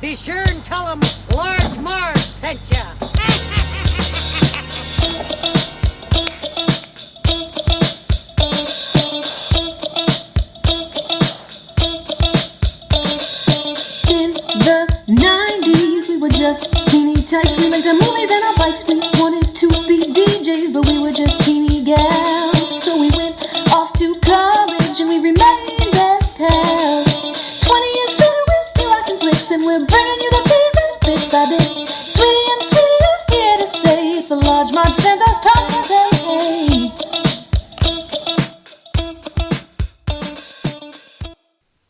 Be sure and tell them Large Marge sent ya. In the 90s, we were just teeny tykes. We liked our movies and our bikes. We wanted to be DJs, but we were just teeny gals. So we went off to college and we remained best pals. 20 years later, we're still watching flicks and we're bringing you the favorite bit by bit. Sweetie and Sweetie are here to say it's the Large Marge Santa's podcast. Hey.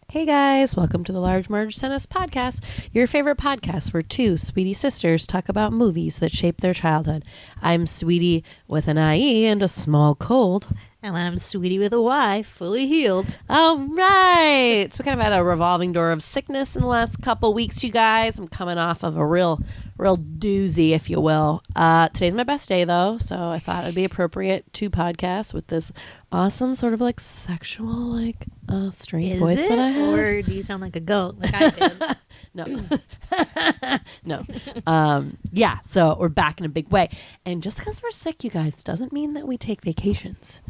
Hey guys, welcome to the Large Marge Sent Us podcast, your favorite podcast where two sweetie sisters talk about movies that shaped their childhood. I'm Sweetie with an IE and a small cold. And I'm Sweetie with a Y, fully healed. All right. So we kind of had a revolving door of sickness in the last couple weeks, you guys. I'm coming off of a real doozy, if you will. Today's my best day, though, so I thought it'd be appropriate to podcast with this awesome sort of like sexual, like strange voice that I have. Or do you sound like a goat like I did? No. Yeah, so we're back in a big way. And just because we're sick, you guys, doesn't mean that we take vacations.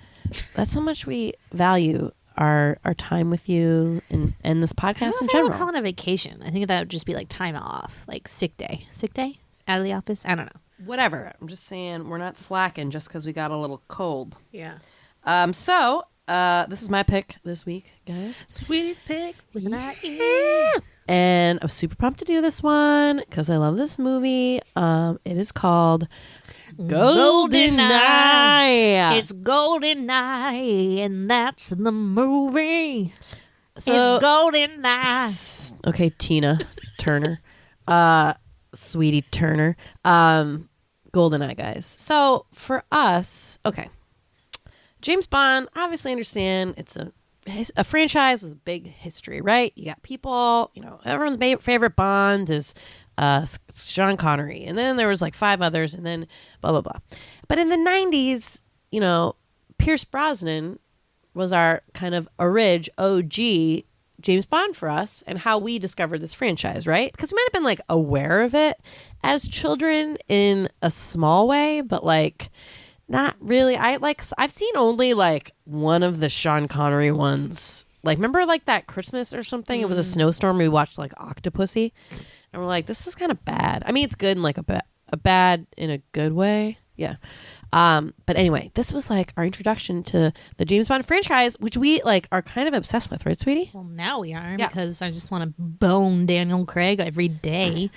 That's how much we value our time with you and this podcast in general. I would call it a vacation. I think that would just be like time off, like sick day. Sick day? Out of the office? I don't know. Whatever. I'm just saying we're not slacking just because we got a little cold. Yeah. So this is my pick this week, guys. Sweetie's pick with an IE. And I was super pumped to do this one because I love this movie. It is called Goldeneye. It's Goldeneye, and that's the movie. So, it's Goldeneye. Okay, Tina Turner. Sweetie Turner. Goldeneye, guys. So for us, okay. James Bond, obviously understand it's a franchise with a big history, right? You got people, everyone's favorite Bond is Sean Connery, and then there was like 5 others, and then blah blah blah. But in the 90s, Pierce Brosnan was our kind of OG James Bond for us, and how we discovered this franchise, right? Because we might have been like aware of it as children in a small way, but like not really. I've seen only like one of the Sean Connery ones. Like, remember like that Christmas or something? It was a snowstorm. We watched like Octopussy. And we're like, this is kind of bad. I mean, it's good in like a bad in a good way. Yeah. But anyway, this was like our introduction to the James Bond franchise, which we like are kind of obsessed with, right, sweetie? Well, now we are, because I just want to bone Daniel Craig every day.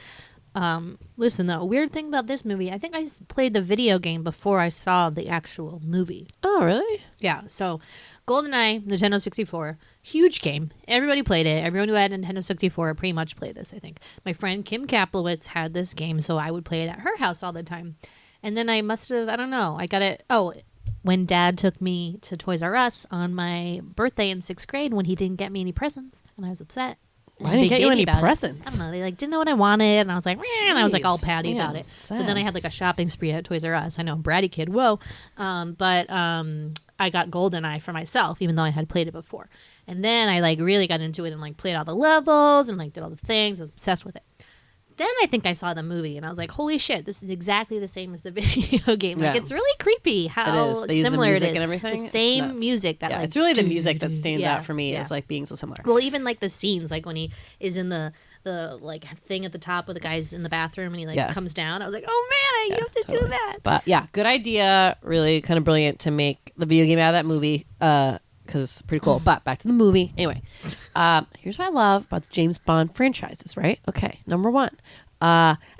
Listen, though, weird thing about this movie, I think I played the video game before I saw the actual movie. Oh, really? Yeah, so GoldenEye, Nintendo 64, huge game. Everybody played it. Everyone who had Nintendo 64 pretty much played this, I think. My friend Kim Kaplowitz had this game, so I would play it at her house all the time. And then I must have, I don't know, I got it, when Dad took me to Toys R Us on my birthday in 6th grade when he didn't get me any presents, and I was upset. Why didn't he get you any presents? I don't know. They like didn't know what I wanted, and I was like, meh, and I was like all patty about it. Sad. So then I had like a shopping spree at Toys R Us. I know, bratty kid, whoa. But I got GoldenEye for myself, even though I had played it before. And then I like really got into it and like played all the levels and like did all the things. I was obsessed with it. Then I think I saw the movie and I was like, holy shit, this is exactly the same as the video game. Like, it's really creepy how similar it is. And everything. The same music that it's really the music that stands out for me as like being so similar. Well, even like the scenes, like when he is in the like thing at the top with the guys in the bathroom and he like comes down. I was like, oh man, you have to do that. But yeah, good idea. Really kind of brilliant to make the video game out of that movie. Because it's pretty cool. But back to the movie. Anyway, here's what I love about the James Bond franchises, right? Okay, number 1.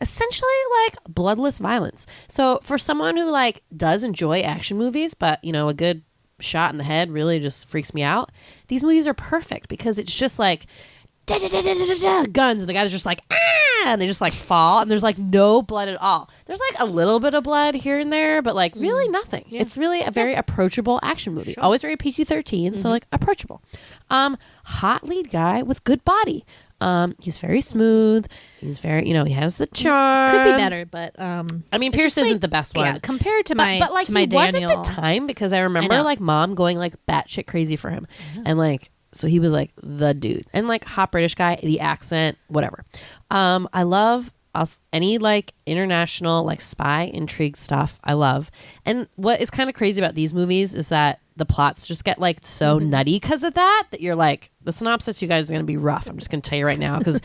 Essentially like bloodless violence. So for someone who like does enjoy action movies, but a good shot in the head really just freaks me out, these movies are perfect because it's just like guns and the guys are just like and they just like fall and there's like no blood at all. There's like a little bit of blood here and there, but like really nothing. It's really a very approachable action movie. Sure. Always very PG-13, so like approachable. Hot lead guy with good body. He's very smooth. He's very, he has the charm. Could be better, but I mean, Pierce isn't the best one. Yeah, compared to my, but like to my he Daniel. was at the time because I remember like mom going like batshit crazy for him, and like So he was like the dude, and like hot British guy, the accent, whatever. I love any like international like spy intrigue stuff. I love. And what is kind of crazy about these movies is that the plots just get like so nutty because of that you're like, the synopsis, you guys, are going to be rough. I'm just going to tell you right now, because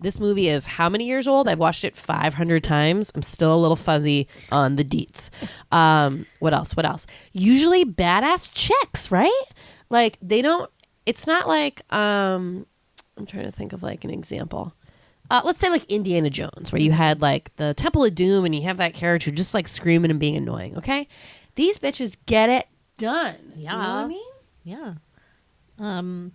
this movie is how many years old? I've watched it 500 times. I'm still a little fuzzy on the deets. What else? Usually badass chicks, right? Like they don't, it's not like, I'm trying to think of like an example. Let's say like Indiana Jones, where you had like the Temple of Doom and you have that character just like screaming and being annoying. Okay. These bitches get it done. Yeah. You know what I mean? Yeah.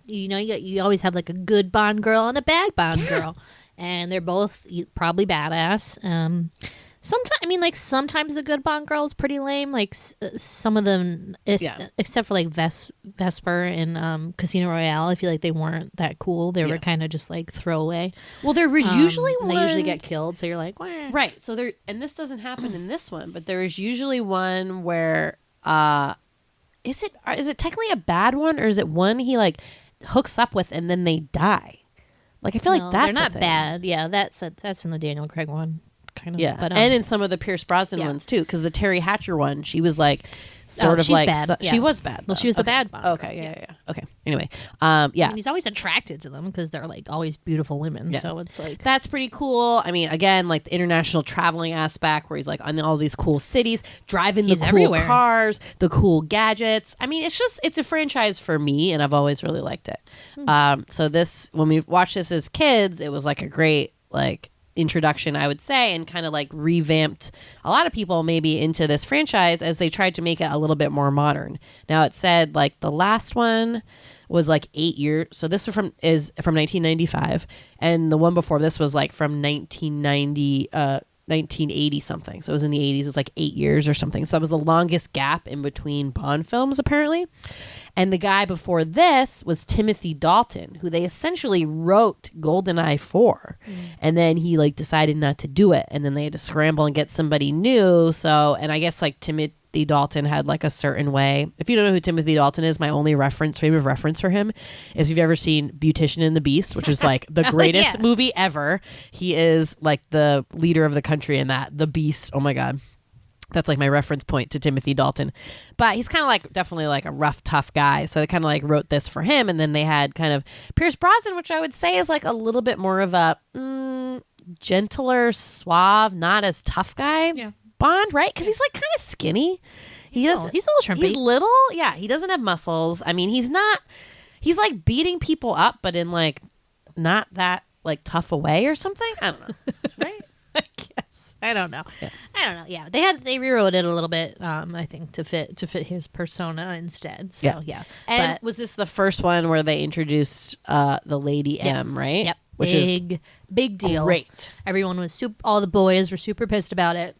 You always have like a good Bond girl and a bad Bond girl, and they're both probably badass. Sometimes the good Bond girl is pretty lame. Like some of them, except for like Vesper and Casino Royale, I feel like they weren't that cool. They were kind of just like throwaway. Well, there was usually one. They usually get killed, so you're like, wah. Right. So there, and this doesn't happen in this one, but there is usually one where, is it technically a bad one, or is it one he like hooks up with and then they die? Like I feel like that's they're not a thing. bad. Yeah, that's in the Daniel Craig one. Kind of, yeah, but, and in some of the Pierce Brosnan ones too, because the Terry Hatcher one, she was like sort of she's like bad. she was bad. Well, she was the bad Bond. Okay, yeah. Okay, anyway, And he's always attracted to them because they're like always beautiful women. Yeah. So it's like that's pretty cool. I mean, again, like the international traveling aspect, where he's like on all these cool cities, driving the cool everywhere. cars, the cool gadgets. I mean, it's a franchise for me, and I've always really liked it. So this, when we watched this as kids, it was like a great like introduction, I would say, and kind of like revamped a lot of people maybe into this franchise as they tried to make it a little bit more modern. Now it said like the last one was like 8 years, so this is from 1995, and the one before this was like from 1980 something, so it was in the 80s. It was like 8 years or something, so that was the longest gap in between Bond films apparently. And the guy before this was Timothy Dalton, who they essentially wrote Goldeneye for. And then he like decided not to do it. And then they had to scramble and get somebody new. So, and I guess like Timothy Dalton had like a certain way. If you don't know who Timothy Dalton is, my only frame of reference for him is if you've ever seen Beautician and the Beast, which is like the greatest movie ever. He is like the leader of the country in that. The Beast. Oh my God. That's like my reference point to Timothy Dalton. But he's kind of like definitely like a rough, tough guy. So they kind of like wrote this for him. And then they had kind of Pierce Brosnan, which I would say is like a little bit more of a gentler, suave, not as tough guy Bond, right? Because he's like kind of skinny. He's a little shrimpy. He's little. Yeah, he doesn't have muscles. I mean, he's like beating people up, but in like not that like tough a way or something. I don't know. Right? I guess. I don't know. Yeah, they rewrote it a little bit. I think to fit his persona instead. So yeah. And was this the first one where they introduced the Lady M, right? Yep. Which is big deal. Great. Everyone was all the boys were super pissed about it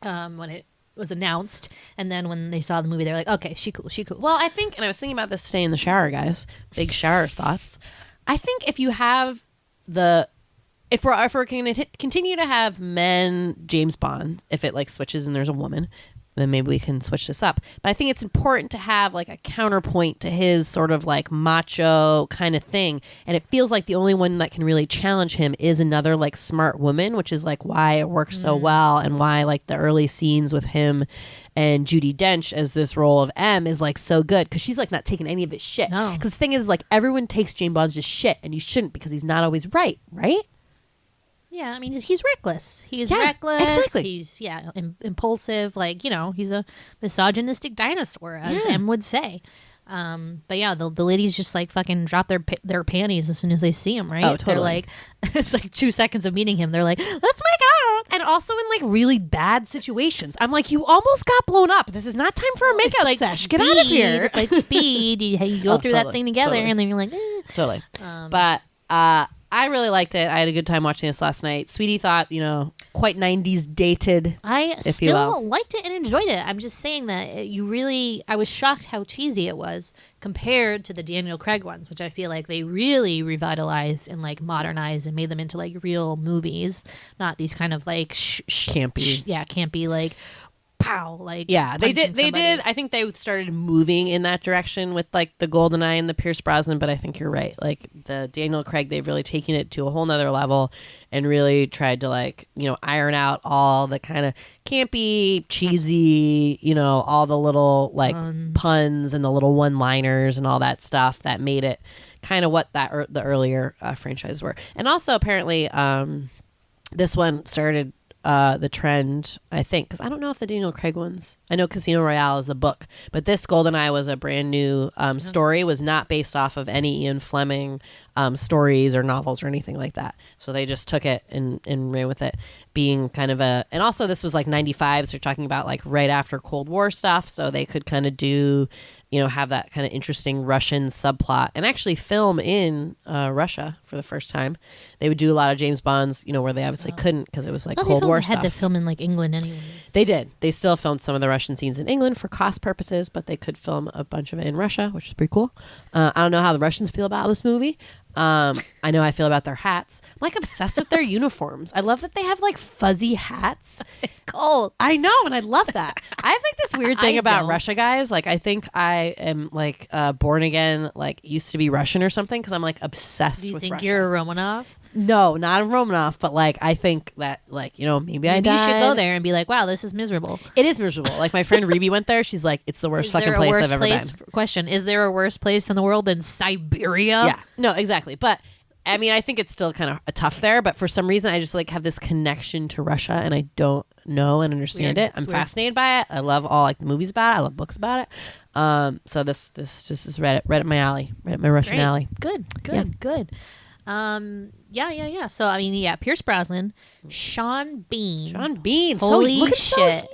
when it was announced, and then when they saw the movie, they're like, okay, she cool. Well, I think, and I was thinking about this today in the shower, guys. Big shower thoughts. I think if you have if we're going to continue to have men James Bond, if it like switches and there's a woman, then maybe we can switch this up. But I think it's important to have like a counterpoint to his sort of like macho kind of thing. And it feels like the only one that can really challenge him is another like smart woman, which is like why it works so well, and why like the early scenes with him and Judi Dench as this role of M is like so good, because she's like not taking any of his shit. No. Because the thing is like everyone takes James Bond's just shit, and you shouldn't, because he's not always right? Yeah, I mean, he's reckless. He's reckless. Exactly. He's impulsive. Like, he's a misogynistic dinosaur, as M would say. But yeah, the ladies just like fucking drop their panties as soon as they see him, right? Oh, totally. They're like, it's like 2 seconds of meeting him. They're like, let's make out. And also in like really bad situations. I'm like, you almost got blown up. This is not time for a makeout Like sesh. Get out of here. It's like Speed. You go through that thing together, and then you're like, Totally. But I really liked it. I had a good time watching this last night. Sweetie thought, quite 90s dated. I still liked it and enjoyed it. I'm just saying that I was shocked how cheesy it was compared to the Daniel Craig ones, which I feel like they really revitalized and like modernized and made them into like real movies, not these kind of like Campy. campy like pow, like Yeah, they punching did. They somebody. did. I think they started moving in that direction with like the Goldeneye and the Pierce Brosnan. But I think you're right. Like the Daniel Craig, they've really taken it to a whole nother level and really tried to like iron out all the kind of campy, cheesy, all the little like puns and the little one-liners and all that stuff that made it kind of what the earlier franchises were. And also apparently, this one started the trend, I think, because I don't know if the Daniel Craig ones. I know Casino Royale is the book, but this Goldeneye was a brand new story. Was not based off of any Ian Fleming stories or novels or anything like that. So they just took it and ran with it, being kind of a. And also, this was like '95, so you're talking about like right after Cold War stuff. So they could kind of do, have that kind of interesting Russian subplot and actually film in Russia for the first time. They would do a lot of James Bonds, where they obviously couldn't because it was like Cold War stuff. Had to film in like England anyways. They did. They still filmed some of the Russian scenes in England for cost purposes, but they could film a bunch of it in Russia, which is pretty cool. I don't know how the Russians feel about this movie. I know I feel about their hats. I'm like obsessed with their uniforms. I love that they have like fuzzy hats. It's cold. I know, and I love that. I have like this weird thing I about don't. Russia, guys. Like I think I am like born again, like used to be Russian or something because I'm like obsessed Do you with think Russia. you're a Romanov? No, not a Romanov, but like I think that like maybe I Maybe you should died. go there and be like, wow, this is miserable. It is miserable. Like my friend Rebe went there. She's like, it's the worst Is fucking there a place worse I've ever place? been. Question: is there a worse place in the world than Siberia? Yeah, no, exactly. But I mean, I think it's still kind of a tough there. But for some reason, I just like have this connection to Russia, and I don't know and understand weird. it. I'm It's weird. fascinated by it. I love all like the movies about it. I love books about it. So this just is right up my alley, right up my Russian Great. alley. Good. Yeah. Yeah. So I mean, yeah, Pierce Brosnan, Sean Bean. John Bean, Holy so looking shit. so young.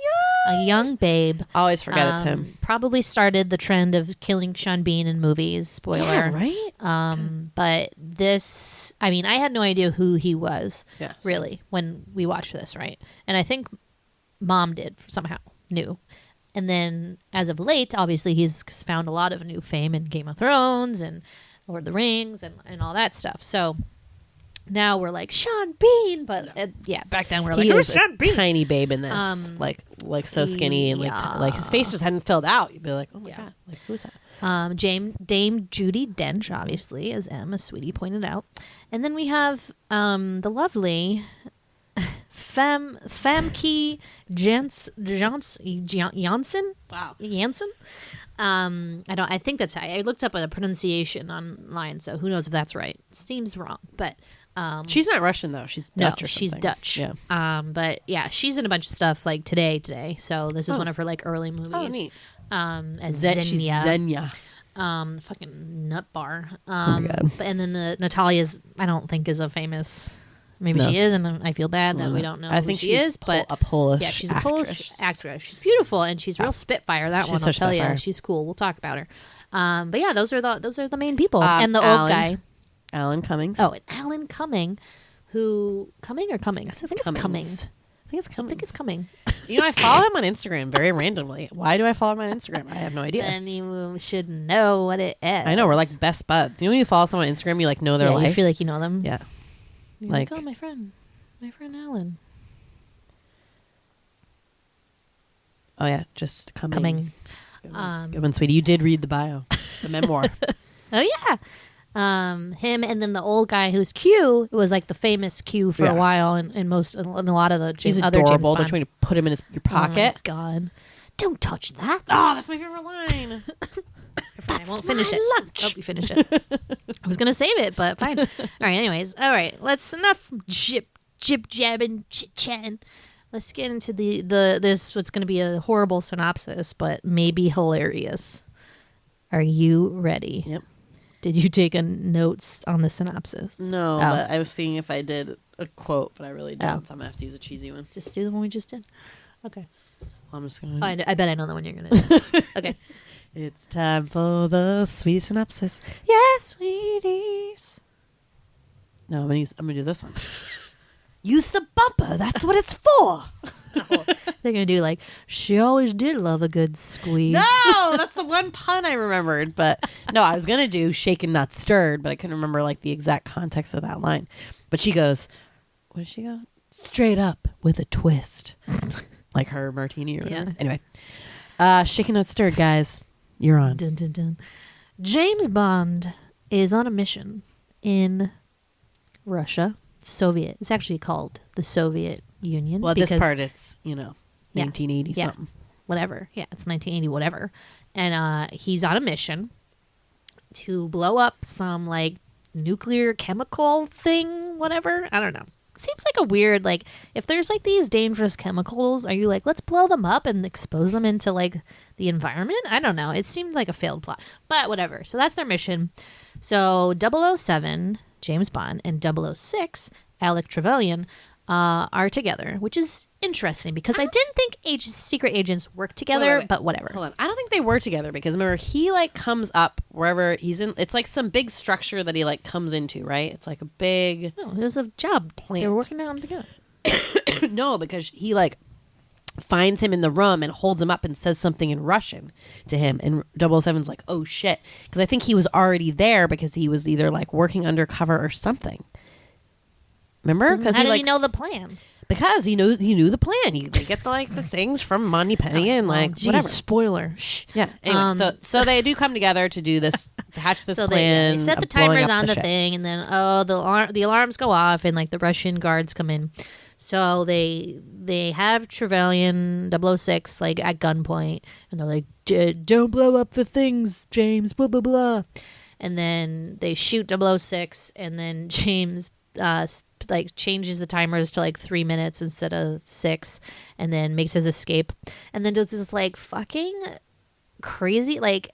A young babe. Always forget it's him. Probably started the trend of killing Sean Bean in movies. Spoiler. Yeah, right. But this, I mean, I had no idea who he was, Yeah, same. really, when we watched this, right? And I think Mom did somehow, knew. And then as of late, obviously, he's found a lot of new fame in Game of Thrones and Lord of the Rings and all that stuff. So now we're like, Sean Bean. But yeah, back then we're like, He who's is Sean a Bean? tiny babe in this, like so skinny and like his face just hadn't filled out. You'd be like, oh my god, like who's that? Dame Judi Dench, obviously, as M, as Sweetie pointed out. And then we have the lovely Famke Janssen. Wow. Janssen. I think that's how I looked up a pronunciation online, so who knows if that's right. Seems wrong, but She's not Russian though. She's no, Dutch or she's something. Dutch. Yeah. But yeah, she's in a bunch of stuff like today. So this is one of her like early movies. Oh, neat. As She's Xenia. Xenia. Fucking nut bar. my God. And then the Natalia's, I don't think is a famous. Maybe No. she is, and I feel bad that we don't know. I who think she she's is, but a Polish. yeah, she's a actress. Polish actress. She's beautiful and she's real spitfire. That She's one, I'll such tell you, spitfire. she's cool. We'll talk about her. But yeah, those are the main people, and the Alan. old guy. Alan Cummings. Oh, and Alan Cumming, who Cumming or Cummings? I think it's Cumming. Cummings. I think it's I Cummings. think it's Cumming. I follow him on Instagram very randomly. Why do I follow him on Instagram? I have no idea. Then you should know what it is. I know we're like best buds. When you follow someone on Instagram, you like know their yeah, life. you feel like you know them. yeah. You're like- oh, my friend Alan. Oh yeah, just Cumming. Good one, sweetie. You did read the bio, the memoir. Oh yeah. Him and then the old guy who's Q was like the famous Q for Yeah. a while in a lot of the He's other adorable. James Don't you want to put him in your Bond. pocket? Oh my God, don't touch that. Oh, that's my favorite line. I won't finish my it. lunch. Oh, you finish it. I was gonna save it, but fine. All right. Anyways, all right. Let's enough jib jabbing chit chatting. Let's get into this. What's gonna be a horrible synopsis, but maybe hilarious. Are you ready? Yep. Did you take notes on the synopsis? No, Oh. but I was seeing if I did a quote, but I really don't. Oh. So I'm gonna have to use a cheesy one. Just do the one we just did. Okay. I'm just gonna. I bet I know the one you're gonna do. Okay. It's time for the sweet synopsis. Yes, sweeties. No, I'm gonna do this one. Use the bumper. That's what it's for. They're gonna do like she always did love a good squeeze. No, that's the one pun I remembered. But no, I was gonna do shaken not stirred, but I couldn't remember like the exact context of that line. But she goes, what did she go? Straight up with a twist. like her martini or whatever. Yeah. Anyway, shaken not stirred, guys. You're on. Dun, dun, dun. James Bond is on a mission in Russia, Soviet. It's actually called the Soviet Union. Well, because, this part, it's, Yeah. 1980 Yeah. something. Whatever. Yeah, it's 1980, whatever. And he's on a mission to blow up some, like, nuclear chemical thing, whatever. I don't know. Seems like a weird, like, if there's, like, these dangerous chemicals, are you like, let's blow them up and expose them into, like, the environment? I don't know. It seemed like a failed plot. But whatever. So that's their mission. So 007, James Bond, and 006, Alec Trevelyan, are together, which is interesting because I didn't think secret agents work together, Wait. but whatever. Hold on. I don't think they were together because remember, he, like, comes up wherever he's in. It's, like, some big structure that he, like, comes into, right? It's, like, a big... No, it was a job. Plant. They were working on it together. No, because he, like, finds him in the room and holds him up and says something in Russian to him. And 007's like, oh, shit. Because I think he was already there because he was either, like, working undercover or something. Remember? Because How he did like he know the plan? because he knew the plan. They get the things from Monty Penny and like geez, whatever. Spoiler. Shh. Yeah. Anyway, so they do come together to do this, hatch this So plan. they set the of blowing timers up on the ship. thing, and then the alarms go off, and like the Russian guards come in. So they have Trevelyan 006 like at gunpoint, and they're like, "Don't blow up the things, James." Blah blah blah. And then they shoot 006, and then James like changes the timers to like 3 minutes instead of 6, and then makes his escape, and then does this like fucking crazy, like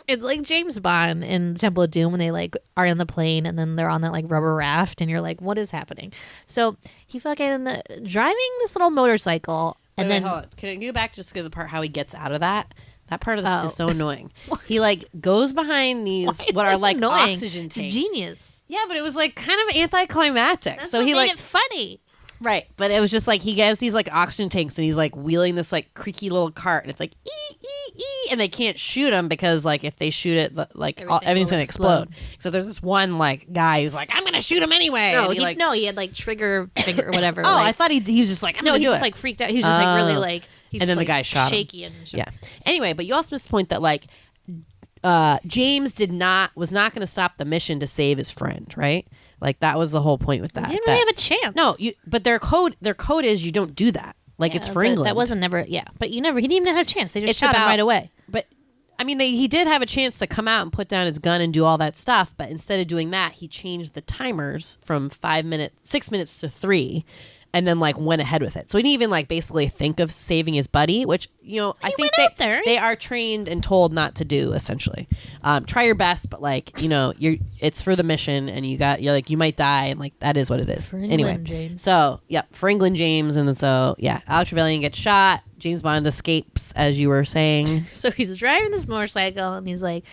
it's like James Bond in Temple of Doom when they like are in the plane and then they're on that like rubber raft and you're like, what is happening? So he fucking driving this little motorcycle and Wait, then hold on. Can I go back just to the part how he gets out of that? That part of this is so annoying. He like goes behind these what are like annoying? oxygen It's tanks. genius. Yeah, but it was like kind of anticlimactic. That's so what he made like it funny. right, but it was just like he gets these like oxygen tanks and he's like wheeling this like creaky little cart and it's like and they can't shoot him because like if they shoot it like everything's will gonna explode. explode. So there's this one like guy who's like I'm gonna shoot him anyway. No, and he he had like trigger finger or whatever. oh, like, I thought he was just like I'm no, gonna he do just it. like freaked out. He was just like really like he And just, then the like, guy shot him. shaky and shot. Yeah. Anyway, but you also missed the point that like James was not going to stop the mission to save his friend, right? Like that was the whole point with that. He didn't really have a chance. No, but their code is you don't do that. Like it's for but England. That wasn't never. Yeah, but he didn't even have a chance. They just It's shot him about- right away. But I mean, he did have a chance to come out and put down his gun and do all that stuff. But instead of doing that, he changed the timers from 6 minutes to 3, and then like went ahead with it. So he didn't even like basically think of saving his buddy, which I think went out there. they are trained and told not to do. Essentially, try your best, but like it's for the mission, and you might die, and like that is what it is. For Anyway, England, James. so for England, James, and then so Al Trevelyan gets shot. James Bond escapes, as you were saying. So he's driving this motorcycle, and he's like,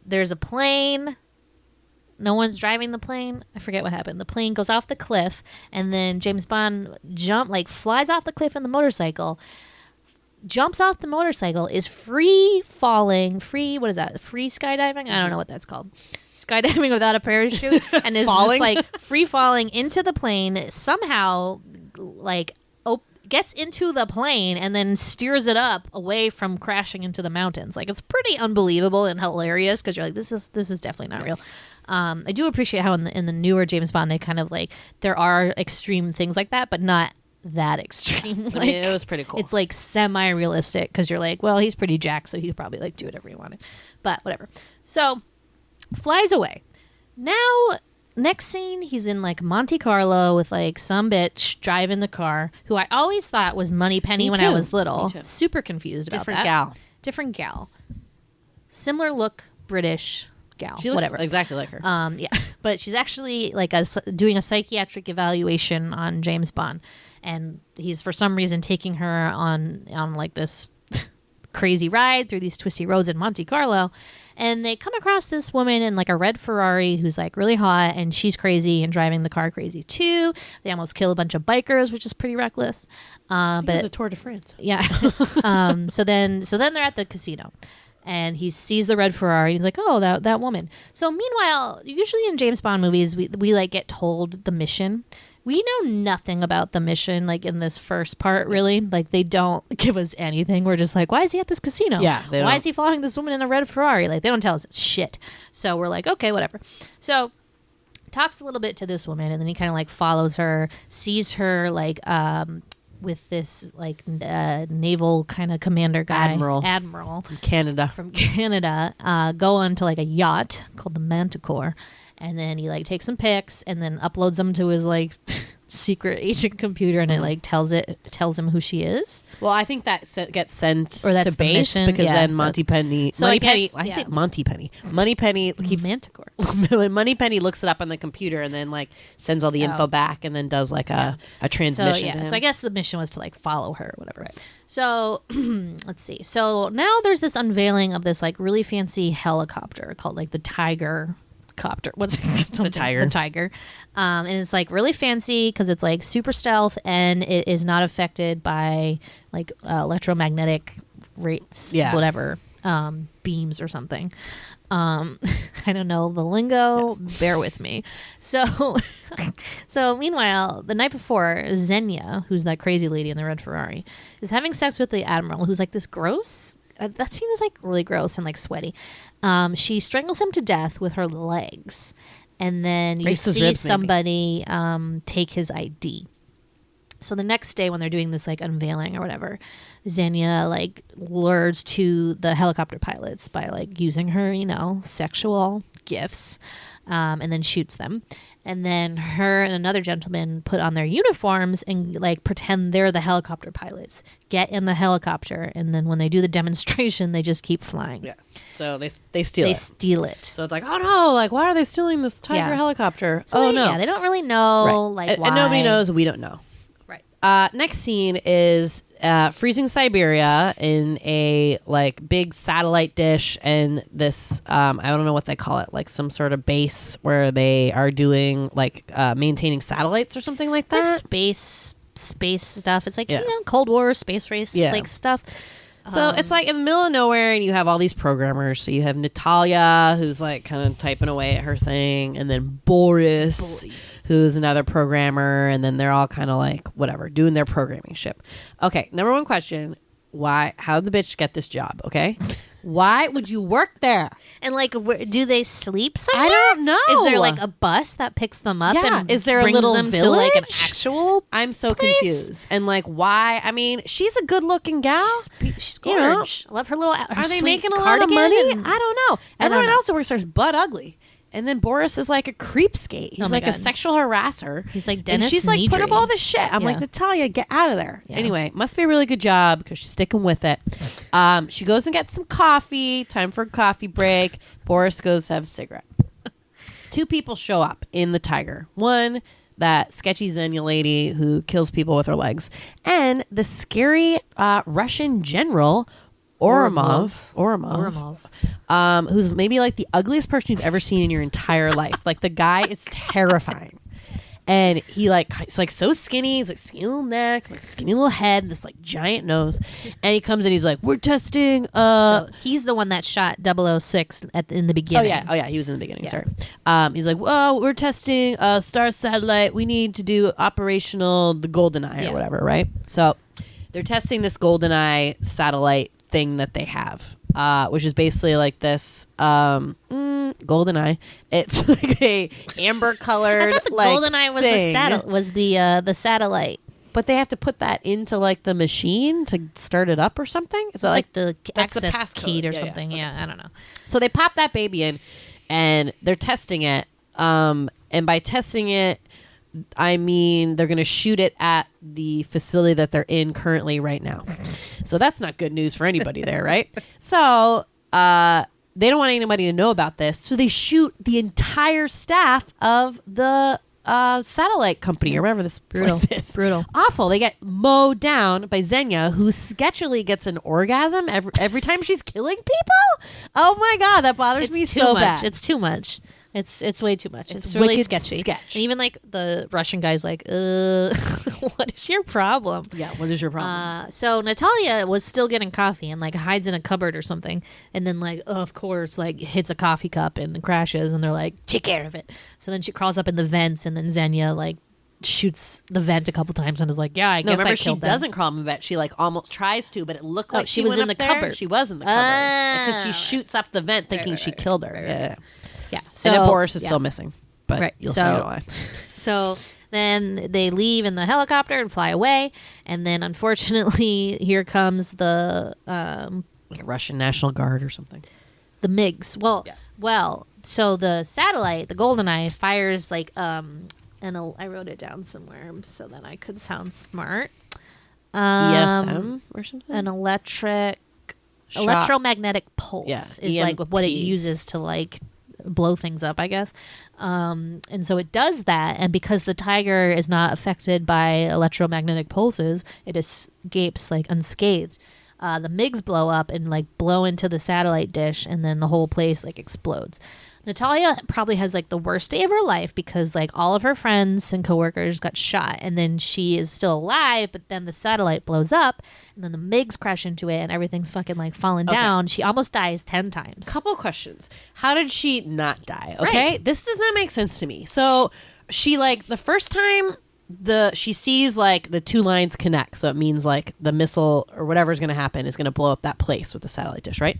"There's a plane. No one's driving the plane." I forget what happened. The plane goes off the cliff, and then James Bond flies off the cliff in the motorcycle, jumps off the motorcycle, is free falling, what is that? Free skydiving? I don't know what that's called. Skydiving without a parachute, and is Falling? just like free falling into the plane. Somehow, like gets into the plane and then steers it up away from crashing into the mountains. Like it's pretty unbelievable and hilarious because you're like, this is definitely not real. I do appreciate how in the newer James Bond they kind of like there are extreme things like that, but not that extreme. Like, I mean, it was pretty cool. It's like semi-realistic because you're like, well, he's pretty jacked, so he could probably like do whatever he wanted. But whatever. So flies away. Now next scene, he's in like Monte Carlo with like some bitch driving the car who I always thought was Moneypenny when I too. was little. Me too. Super confused about Different that. gal. Different gal. Similar look, British gal. She looks whatever. exactly like her. Yeah, but she's actually like doing a psychiatric evaluation on James Bond, and he's for some reason taking her on like this crazy ride through these twisty roads in Monte Carlo, and they come across this woman in like a red Ferrari who's like really hot, and she's crazy and driving the car crazy too. They almost kill a bunch of bikers, which is pretty reckless. It was But a Tour de France. yeah. So then they're at the casino, and he sees the red Ferrari. And he's like, "Oh, that woman." So meanwhile, usually in James Bond movies, we like get told the mission We know nothing about the mission, like in this first part, really. Like they don't give us anything. We're just like, why is he at this casino? Yeah, why is he following this woman in a red Ferrari? Like they don't tell us shit. So we're like, okay, whatever. So talks a little bit to this woman, and then he kind of like follows her, sees her like with this like naval kind of commander guy, admiral from Canada, go onto like a yacht called the Manticore. And then he like takes some pics and then uploads them to his like secret agent computer, and it like tells him who she is. Well, I think that gets sent or that's to base mission. because then Moneypenny keeps Manticore. Moneypenny looks it up on the computer and then like sends all the info back and then does like a transmission. So so I guess the mission was to like follow her or whatever. Right. So let's see. So now there's this unveiling of this like really fancy helicopter called like the Tiger. What's it? The Tiger. And it's like really fancy because it's like super stealth and it is not affected by like electromagnetic rates, whatever, beams or something. I don't know the lingo. Bear with me. So meanwhile, the night before, Xenia, who's that crazy lady in the red Ferrari, is having sex with the admiral, who's like this gross. That scene is like really gross and like sweaty. She strangles him to death with her legs, and then you see somebody take his ID. So the next day when they're doing this like unveiling or whatever, Xenia like lures to the helicopter pilots by like using her, sexual gifts, and then shoots them. And then her and another gentleman put on their uniforms and like pretend they're the helicopter pilots, get in the helicopter, and then when they do the demonstration, they just keep flying. Yeah. So they steal it. They steal it. So it's like, oh no, like why are they stealing this Tiger helicopter? So no. Yeah, they don't really know like why. And nobody knows. We don't know. Right. Next scene is freezing Siberia in a like big satellite dish, and this I don't know what they call it, like some sort of base where they are doing like maintaining satellites or something like that. Like space stuff. It's like Cold War space race like stuff. So it's like in the middle of nowhere, and you have all these programmers. So you have Natalia, who's like kind of typing away at her thing, and then Boris, who's another programmer, and then they're all kind of like whatever, doing their programming shit. Okay, number one question: why? How did the bitch get this job? Okay, why would you work there? And like, do they sleep somewhere? I don't know. Is there like a bus that picks them up? Yeah. And is there a brings little them village? to like an actual? I'm so place? confused. And like, why? I mean, she's a good-looking gal. She's gorgeous. I love her little. Her are they sweet making a lot of money? I don't know. I don't Everyone know. else that works there's butt ugly. And then Boris is like a creepskate. He's like God. a sexual harasser. He's like Dennis. And she's like, put up Nedry. all this shit. I'm like, Natalia, get out of there. Yeah. Anyway, must be a really good job because she's sticking with it. She goes and gets some coffee. Time for a coffee break. Boris goes to have a cigarette. Two people show up in the Tiger. One, that sketchy Xenia lady who kills people with her legs. And the scary Russian general, Oromov, who's maybe like the ugliest person you've ever seen in your entire life. Like the guy is terrifying. And he's like so skinny. He's like skinny little neck, like skinny little head, this like giant nose. And he comes in, he's like, we're testing. So he's the one that shot 006 in the beginning. Oh yeah, he was in the beginning. Sorry. He's like, well, we're testing a star satellite. We need to do operational the Goldeneye or whatever, right? So they're testing this Goldeneye satellite thing that they have, which is basically like this Goldeneye. It's like a amber colored. I thought the like Goldeneye was the satellite. But they have to put that into like the machine to start it up or something. Is that like the that's the access key passcode. or something? Yeah, I don't know. So they pop that baby in, and they're testing it. And by testing it, I mean they're going to shoot it at the facility that they're in currently right now. So that's not good news for anybody there, right? So they don't want anybody to know about this. So they shoot the entire staff of the satellite company or whatever this place is. Brutal. Awful. They get mowed down by Xenia, who sketchily gets an orgasm every time she's killing people. Oh my God, that bothers me so bad. It's too much. It's way too much. It's really wicked sketchy. sketch. And even like the Russian guy's like, what is your problem? Yeah, what is your problem? So Natalia was still getting coffee and like hides in a cupboard or something, and then like of course like hits a coffee cup and crashes, and they're like, take care of it. So then she crawls up in the vents, and then Xenia like shoots the vent a couple times and is like, I No, guess remember I she killed them. doesn't crawl in the vent. She like almost tries to, but it looked like she was went in up the there. cupboard. She was in the cupboard because she shoots up the vent thinking she killed her. Yeah. Yeah. And then Boris is still missing, but Right. you'll So- find out why. So then they leave in the helicopter and fly away. And then unfortunately, here comes the Like a Russian National Guard or something. the MiGs. Well, so the satellite, the Goldeneye, fires like I wrote it down somewhere so that I could sound smart. ESM or something. An Shock. electromagnetic pulse Yeah, is like what it EMP. uses to like blow things up, I guess. And so it does that, and because the Tiger is not affected by electromagnetic pulses, it escapes like unscathed. The MiGs blow up and like blow into the satellite dish, and then the whole place like explodes. Natalia probably has like the worst day of her life because like all of her friends and coworkers got shot, and then she is still alive, but then the satellite blows up, and then the MiGs crash into it, and everything's fucking like falling down. She almost dies 10 times. Couple questions. How did she not die? Okay, Right. this does not make sense to me. So she like the first time she sees like the two lines connect, so it means like the missile or whatever is going to happen is going to blow up that place with the satellite dish, right?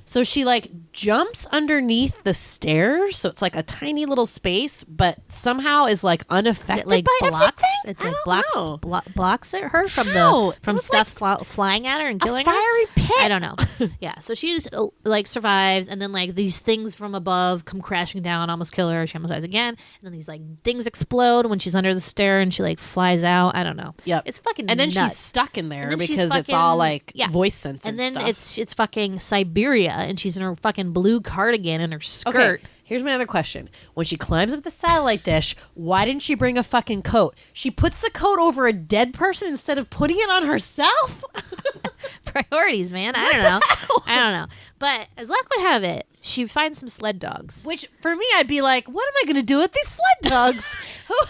So she like jumps underneath the stairs, so it's like a tiny little space, but somehow is like Is unaffected it like by blocks? everything? It's I like don't know. blocks at her from How? It from was stuff flying at her and killing her. fiery pit. I don't know. Yeah, so she's like survives, and then like these things from above come crashing down, almost kill her. She almost dies again, and then these like things explode when she's under the stair, and she like flies out. I don't know. Yep. It's fucking And then nuts. she's stuck in there And then she's because it's all fucking- like yeah. voice censored And then stuff. it's fucking Siberia, and she's in her fucking blue cardigan and her skirt. Okay, here's my other question. When she climbs up the satellite dish, why didn't she bring a fucking coat? She puts the coat over a dead person instead of putting it on herself? Priorities, man. I don't know. I don't know. But as luck would have it, she finds some sled dogs. Which, for me, I'd be like, what am I going to do with these sled dogs?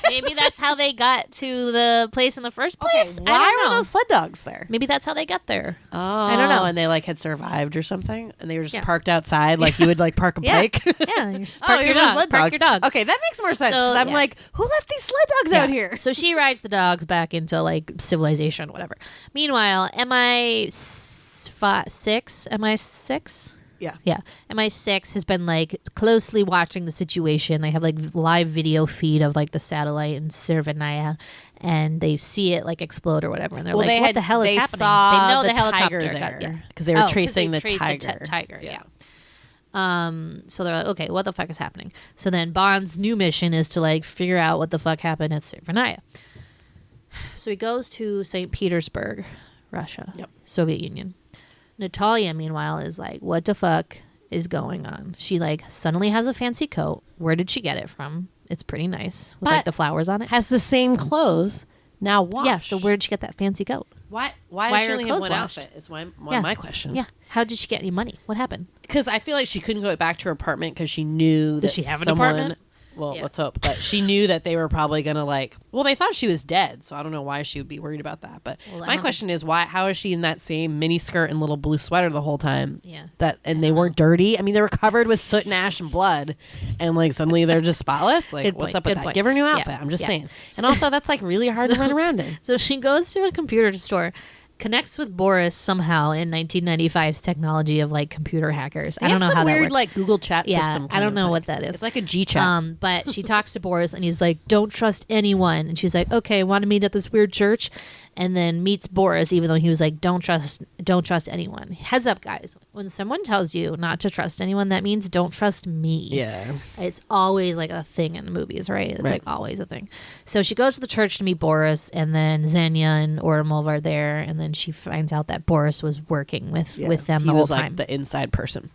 Maybe that's how they got to the place in the first Okay, place. I why don't were know. those sled dogs there? Maybe that's how they got there. Oh, I don't know. And they like had survived or something, and they were just Yeah. parked outside, like you would like park a Yeah. bike. Yeah, you just Oh, park your you're dog. sled Park dogs. your dog. Okay, that makes more sense So, because I'm yeah. like, who left these sled dogs out here? So she rides the dogs back into like civilization, whatever. Meanwhile, MI6? Yeah. Yeah. MI6 has been like closely watching the situation. They have like live video feed of like the satellite in Siberia, and they see it like explode or whatever. And they're like, what the hell is they happening? Saw They know the the helicopter tiger got, there yeah. because they were Oh, 'cause tracing they the traced tiger. tiger, yeah. So they're like, okay, what the fuck is happening? So then Bond's new mission is to like figure out what the fuck happened at Siberia. So he goes to St. Petersburg, Russia, Yep. Soviet Union. Natalia, meanwhile, is like, what the fuck is going on? She like suddenly has a fancy coat. Where did she get it from? It's pretty nice with like But the flowers on it. Has the same clothes now washed. Yeah. So where did she get that fancy coat? Why why does are she her only have clothes one washed? outfit? Is Yeah. my question. Yeah. How did she get any money? What happened? Because I feel like she couldn't go back to her apartment because she knew that she have an someone. apartment? Well, Yeah. let's hope. But she knew that they were probably gonna like. Well, they thought she was dead, so I don't know why she would be worried about that. But Well, I my don't question is, why? How is she in that same mini skirt and little blue sweater the whole time? Yeah. And they weren't dirty. I mean, they were covered with soot and ash and blood, and like suddenly they're just spotless. Like, Good what's point, up with good that? point. Give her a new Yeah, outfit. I'm just yeah. saying. And also, that's like really hard to run around in. So she goes to a computer store, connects with Boris somehow in 1995's technology of like computer hackers. I don't know some how that weird works. like Google Chat Yeah, system. I kind don't of know thing. what that is. It's like a G chat. But she talks to Boris and he's like, don't trust anyone. And she's like, okay, want to meet at this weird church? And then meets Boris, even though he was like, don't trust anyone. Heads up, guys. When someone tells you not to trust anyone, that means don't trust me. Yeah. It's always like a thing in movies, right? It's Right. like always a thing. So she goes to the church to meet Boris, and then Xenia and Oramov are there, and then she finds out that Boris was working with them He the whole was time. like the inside person.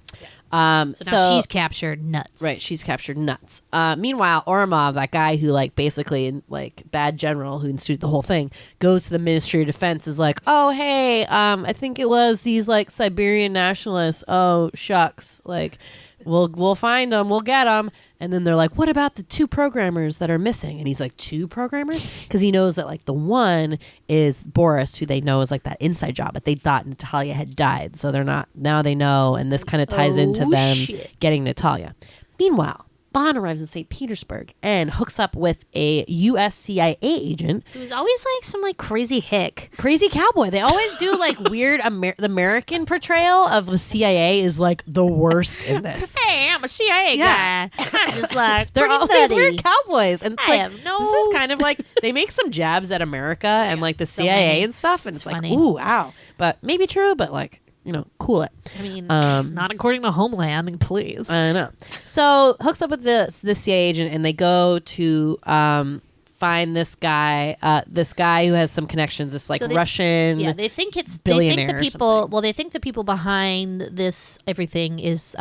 So now she's captured nuts. Right, she's captured nuts. Meanwhile, Oramov, that guy who like basically like bad general who instituted the whole thing, goes to the Ministry of Defense, is like, oh hey, I think it was these like Siberian nationalists. Oh shucks, like we'll find them, we'll get them. And then they're like, what about the 2 programmers that are missing? And he's like, 2 programmers? Because he knows that like the one is Boris, who they know is like that inside job, but they thought Natalia had died. So they're not, now they know. And this kind of ties into them shit. getting Natalia. Meanwhile, Bond arrives in St. Petersburg and hooks up with a U.S. CIA agent. Who's always like some like crazy hick. Crazy cowboy. They always do like weird the American portrayal of the CIA is like the worst in this. Hey, I'm a CIA Yeah. guy. I'm just like They're pretty always nutty. weird cowboys. And it's I like, have no- this is kind of like, they make some jabs at America and like the so CIA many. and stuff. And it's like, funny. ooh, ow. But maybe true, but like, you know, cool it. I mean, not according to Homeland, please. I know. So hooks up with the CIA agent, and they go to find this guy who has some connections. This like So they- Russian. Yeah, they think it's billionaire They or think the people. something. Well, they think the people behind this everything is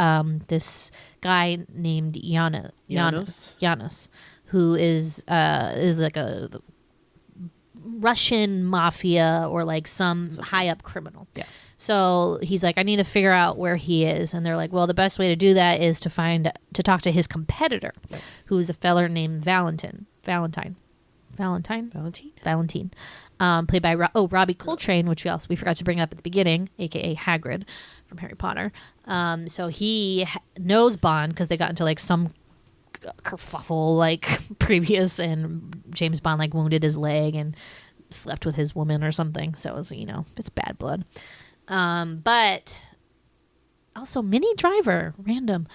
this guy named Janos, who is like a Russian mafia or like some high up criminal. Yeah. So he's like, I need to figure out where he is, and they're like, well, the best way to do that is to talk to his competitor, who is a feller named Valentine, played by Robbie Coltrane, which we forgot to bring up at the beginning, aka Hagrid from Harry Potter. So he knows Bond because they got into like some kerfuffle like previous, and James Bond like wounded his leg and slept with his woman or something. So it was, it's bad blood. But also Minnie Driver, random.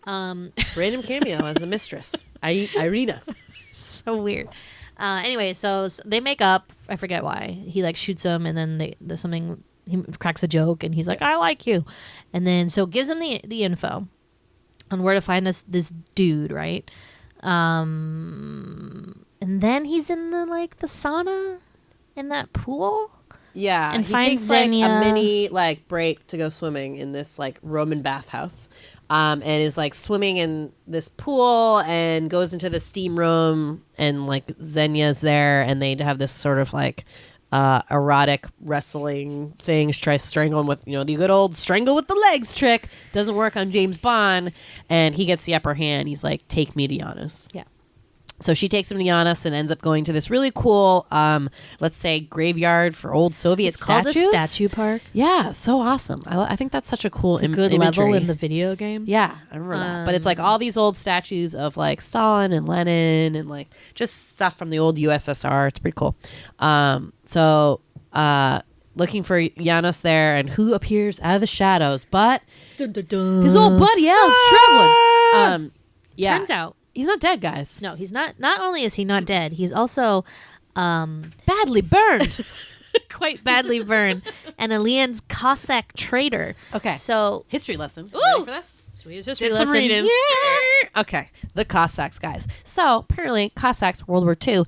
Random cameo as a mistress. Irina. So weird. Anyway, so they make up. I forget why. He like shoots him, and then there's something. He cracks a joke, and he's like, "I like you," and then so gives him the info on where to find this dude, right? And then he's in the sauna in that pool. Yeah, And he finds takes like a Xenia. mini like break to go swimming in this like Roman bathhouse, and is like swimming in this pool and goes into the steam room, and like Xenia's there, and they have this sort of like erotic wrestling thing. She tries to strangle him with the good old strangle with the legs trick. Doesn't work on James Bond, and he gets the upper hand. He's like, "Take me to Janos." Yeah. So she takes him to Janos and ends up going to this really cool, let's say, graveyard for old Soviet It's called statues. a statue park. Yeah, so awesome. I think that's such a cool Good imagery. level in the video game. Yeah, I remember that. But it's like all these old statues of like Stalin and Lenin and like just stuff from the old USSR. It's pretty cool. So looking for Janos there, and who appears out of the shadows but his old buddy Alex Trevelyan. Yeah. Turns out He's not dead, guys. no, he's not. Not only is he not dead, he's also Badly burned. quite badly burned, and Alien's Cossack traitor. Okay. So History lesson. Ooh. Ready for this? Swedish history Did some lesson. reading. Yeah. Okay. The Cossacks, guys. So apparently Cossacks, World War II.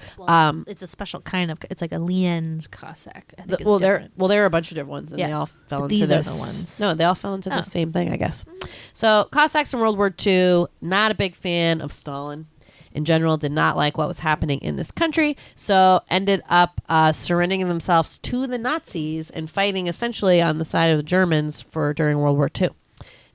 It's a special kind of. It's like Alien's Cossack. I think it's there different. are a bunch of different ones, and Yeah. they all fell But into these are this. the ones. No, they all fell into Oh. the same thing, I guess. So Cossacks in World War II, not a big fan of Stalin. In general, did not like what was happening in this country, so ended up surrendering themselves to the Nazis and fighting essentially on the side of the Germans during World War II.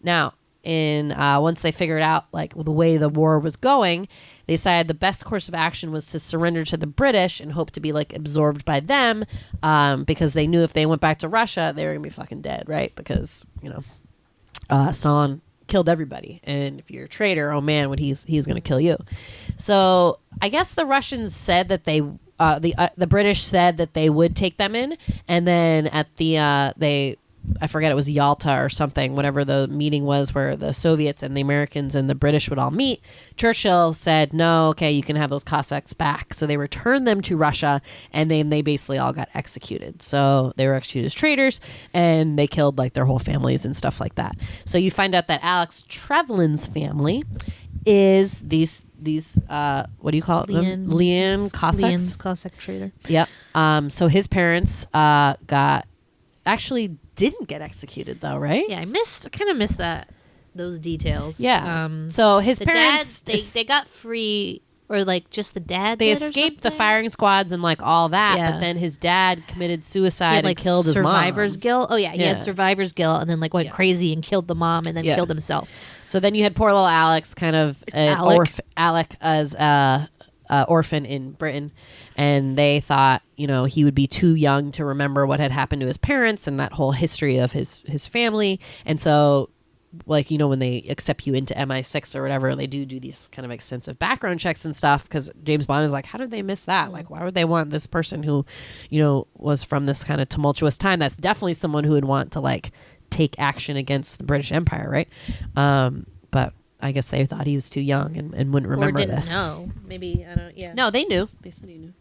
Now, once they figured out like the way the war was going, they decided the best course of action was to surrender to the British and hope to be like absorbed by them, because they knew if they went back to Russia, they were gonna be fucking dead, right? Because Stalin killed everybody, and if you're a traitor, oh man, he's going to kill you. So I guess the Russians said that the British said that they would take them in, and then at I forget, it was Yalta or something, whatever the meeting was where the Soviets and the Americans and the British would all meet. Churchill said, no, okay, you can have those Cossacks back. So they returned them to Russia, and then they basically all got executed. So they were executed as traitors, and they killed like their whole families and stuff like that. So you find out that Alex Trevelyan's family is these what do you call it? Leon Cossacks? Alien's Cossack traitor. Yep. So his parents didn't get executed though, right? Yeah, I kind of missed those details. Yeah. So his the parents dads, they got free, or like just the dad. they did or escaped the something? firing squads and like all that, Yeah. but then his dad committed He suicide had, like and killed his mom. survivor's guilt. Oh yeah, he Yeah. had survivor's guilt, and then like went Yeah. crazy and killed the mom, and then Yeah. killed himself. So then you had poor little Alex, kind of Alec as orphan in Britain, and they thought he would be too young to remember what had happened to his parents and that whole history of his family, and so like, you know, when they accept you into MI6 or whatever, they do these kind of extensive background checks and stuff, because James Bond is like, how did they miss that? Like, why would they want this person who, you know, was from this kind of tumultuous time? That's definitely someone who would want to like take action against the British Empire, right? But I guess they thought he was too young and wouldn't remember or didn't this. know. Maybe, I don't. Yeah. No, they knew. They said he knew.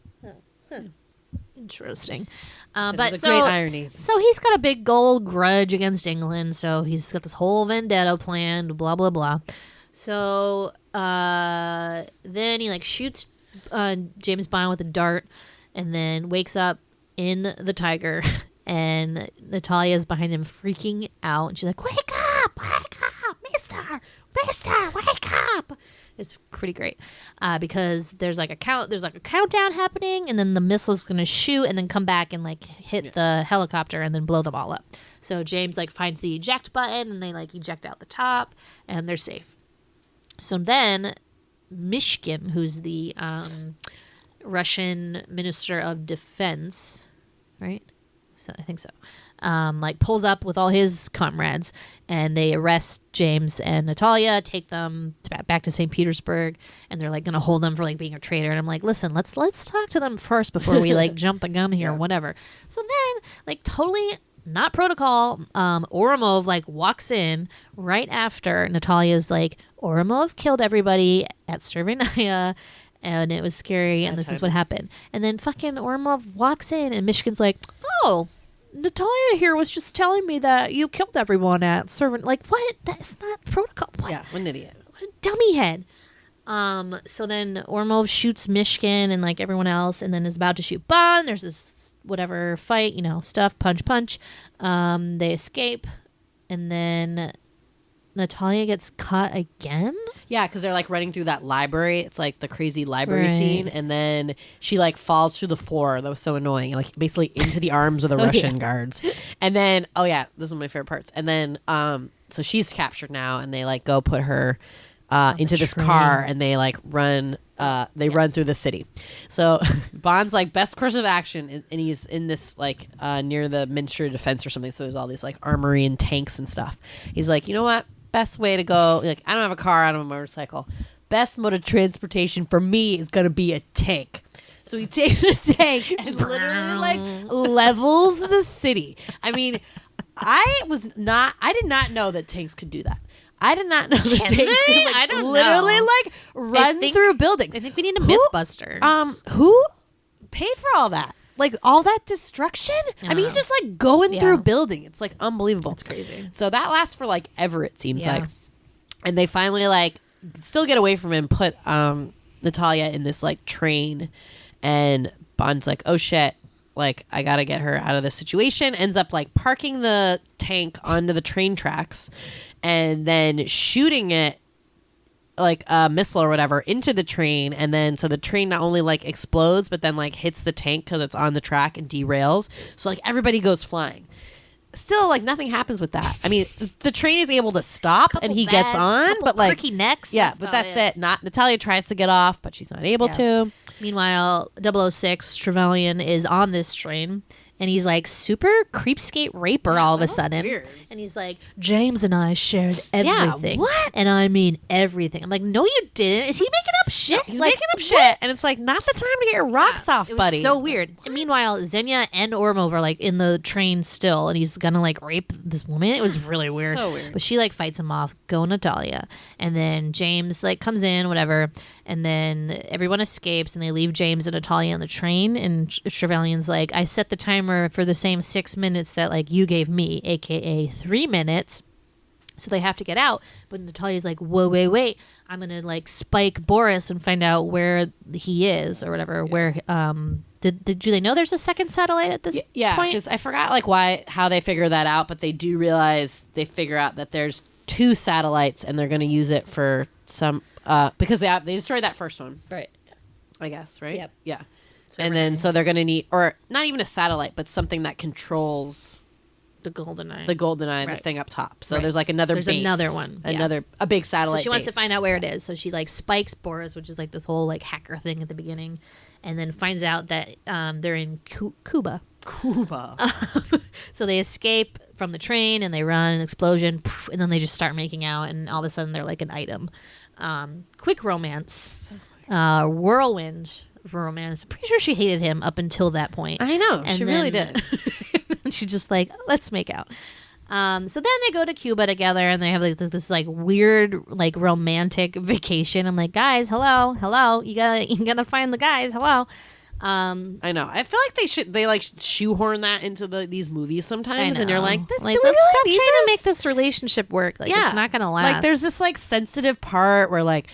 Interesting. Said But it was a so, great irony. so he's got a big gold grudge against England. So he's got this whole vendetta planned. Blah blah blah. So then he like shoots James Bond with a dart, and then wakes up in the Tiger, and Natalia's behind him freaking out, and she's like, wake up, mister, wake up. It's pretty great because there's like a countdown happening, and then the missile's gonna shoot and then come back and like hit the helicopter and then blow them all up. So James like finds the eject button, and they like eject out the top, and they're safe. So then Mishkin, who's the Russian Minister of Defense, right? So I think so. Like pulls up with all his comrades, and they arrest James and Natalia, take them back to St. Petersburg, and they're like gonna hold them for like being a traitor. And I'm like, listen, let's talk to them first before we like jump the gun here or whatever. So then, like totally not protocol, Oromov like walks in right after Natalia's like, Oromov killed everybody at Siberia, and it was scary, and this is what happened. And then fucking Oromov walks in, and Michigan's like, oh, Natalia here was just telling me that you killed everyone at Servant. Like, what? That's not protocol. What? Yeah, what an idiot. What a dummy head. So then Ormov shoots Mishkin and like everyone else, and then is about to shoot Bond. There's this whatever fight, you know, stuff, punch. They escape, and then Natalia gets caught again. Yeah, because they're like running through that library. It's like the crazy library scene, and then she like falls through the floor. That was so annoying. Like basically into the arms of the Russian guards. And then this is one of my favorite parts. And then so she's captured now, and they like go put her into this car, and they like run. Run through the city. So Bond's like best course of action, and he's in this like near the Ministry of Defense or something. So there's all these like armory and tanks and stuff. He's like, you know what? Best way to go, like, I don't have a car, I don't have a motorcycle. Best mode of transportation for me is going to be a tank. So he takes a tank and literally like levels the city. I mean, I did not know that tanks could do that. I did not know that tanks could like, I don't literally know. like run through buildings. I think we need a Mythbusters. Who paid for all that? Like all that destruction? I mean, he's just like going through building. It's like unbelievable. It's crazy. So that lasts for like ever, it seems like. And they finally like still get away from him, put Natalia in this like train, and Bond's like, oh shit, like I gotta get her out of this situation. Ends up like parking the tank onto the train tracks and then shooting it like a missile or whatever into the train, and then so the train not only like explodes but then like hits the tank because it's on the track and derails, so like everybody goes flying. Still, like nothing happens with that. I mean, the train is able to stop and he gets on, but like quirky necks. Yeah, but that's it. Not Natalia tries to get off, but she's not able to. Meanwhile, 006 Trevelyan is on this train, and he's like super creepskate raper all of a sudden. Weird. And he's like, James and I shared everything. what? And I mean everything. I'm like, no, you didn't. Is he making up shit? He's like, making up shit, and it's like not the time to get your rocks off, it was buddy. so weird. And meanwhile, Xenia and Ormov are like in the train still, and he's gonna like rape this woman. It was really weird. So weird. But she like fights him off. Go Natalia. And then James like comes in, whatever. And then everyone escapes, and they leave James and Natalia on the train. And Trevelyan's like, I set the timer for the same 6 minutes that like you gave me, aka 3 minutes. So they have to get out, but Natalia's like, whoa, wait, I'm gonna like spike Boris and find out where he is or whatever. Where do they know there's a second satellite at this point? Because I forgot like how they figure that out, but they do realize they figure out that there's 2 satellites and they're going to use it for some because they destroyed that first one, Right. I guess, right? Yep. Yeah. And then so they're going to need, or not even a satellite, but something that controls The Goldeneye. the Right. thing up top. So Right. there's like another There's base, another one. Yeah. a big satellite. So she wants to base. find out where it is. So she like spikes Boris, which is like this whole like hacker thing at the beginning, and then finds out that they're in Cuba. Cuba. So they escape from the train and they run, an explosion, poof, and then they just start making out, and all of a sudden they're like an item. Quick romance, whirlwind romance. I'm pretty sure she hated him up until that point. I know, and she really did. She's just like, let's make out. So then they go to Cuba together and they have like this like weird like romantic vacation. I'm like, guys, hello, you gotta find the guys, hello. I know. I feel like they like shoehorn that into these movies sometimes, and you're like, do we let's really stop need trying to this? make this relationship work. Like, it's not gonna last. Like, there's this like sensitive part where like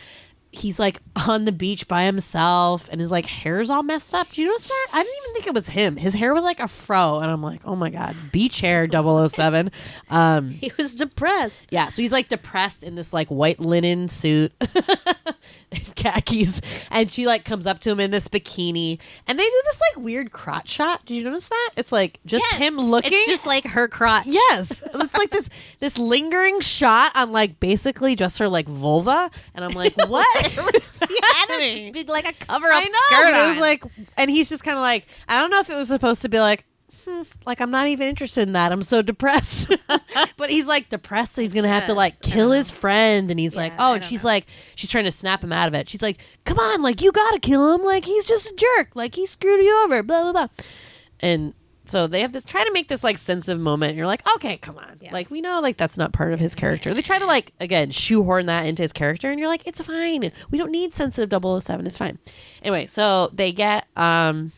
he's like on the beach by himself and his like hair's all messed up. Do you notice that? I didn't even think it was him. His hair was like a fro, and I'm like, oh my god, beach hair 007. He was depressed. Yeah, so he's like depressed in this like white linen suit and khakis, and she like comes up to him in this bikini, and they do this like weird crotch shot. Did you notice that? It's like just him looking. It's just like her crotch. Yes, it's like this lingering shot on like basically just her like vulva, and I'm like, what? She had a big like a cover up I know. skirt But it was on. like, and he's just kind of like, I don't know if it was supposed to be like, like I'm not even interested in that. I'm so depressed. But he's like depressed. So he's gonna have to like kill his friend, and he's like, oh, and she's like, she's trying to snap him out of it. She's like, come on, like you gotta kill him. Like he's just a jerk. Like he screwed you over. Blah blah blah. And so they have this try to make this like sensitive moment. And you're like, okay, come on. Yeah. Like we know like that's not part of his character. They try to like again shoehorn that into his character, and you're like, it's fine. We don't need sensitive 007. It's fine. Anyway, so they get our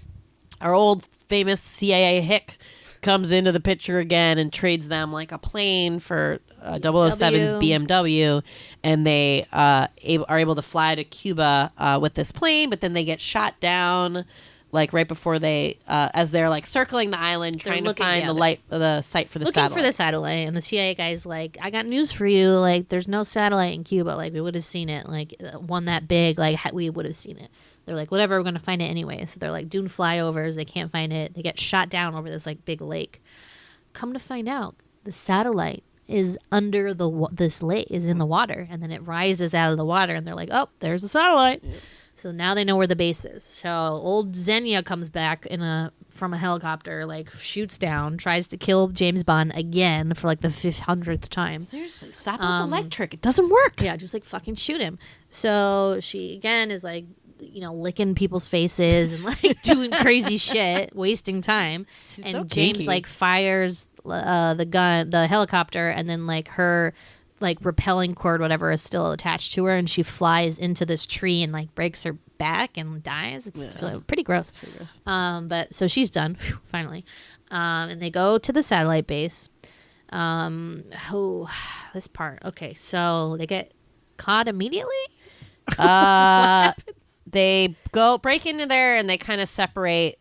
old famous CIA hick comes into the picture again and trades them like a plane for 007's BMW, and they are able to fly to Cuba with this plane, but then they get shot down like right before they as they're like circling the island trying to find the site for the looking satellite. for the satellite, and the CIA guy's like, I got news for you, like there's no satellite in Cuba, like we would have seen it, like one that big, like we would have seen it. They're like, whatever, we're gonna find it anyway. So they're like doing flyovers, they can't find it, they get shot down over this like big lake. Come to find out, the satellite is under this lake, is in the water, and then it rises out of the water, and they're like, oh, there's the satellite. Yeah. So now they know where the base is. So old Xenia comes back from a helicopter, like shoots down, tries to kill James Bond again for like the 500th time. Seriously, stop with the leg trick. It doesn't work. Yeah, just like fucking shoot him. So she again is like, licking people's faces and like doing crazy shit, wasting time. She's and so James kinky. like fires the helicopter, and then like her like repelling cord, whatever, is still attached to her, and she flies into this tree and like breaks her back and dies. It's pretty gross. But so she's done finally, and they go to the satellite base. This part. Okay, so they get caught immediately. They break into there and they kind of separate.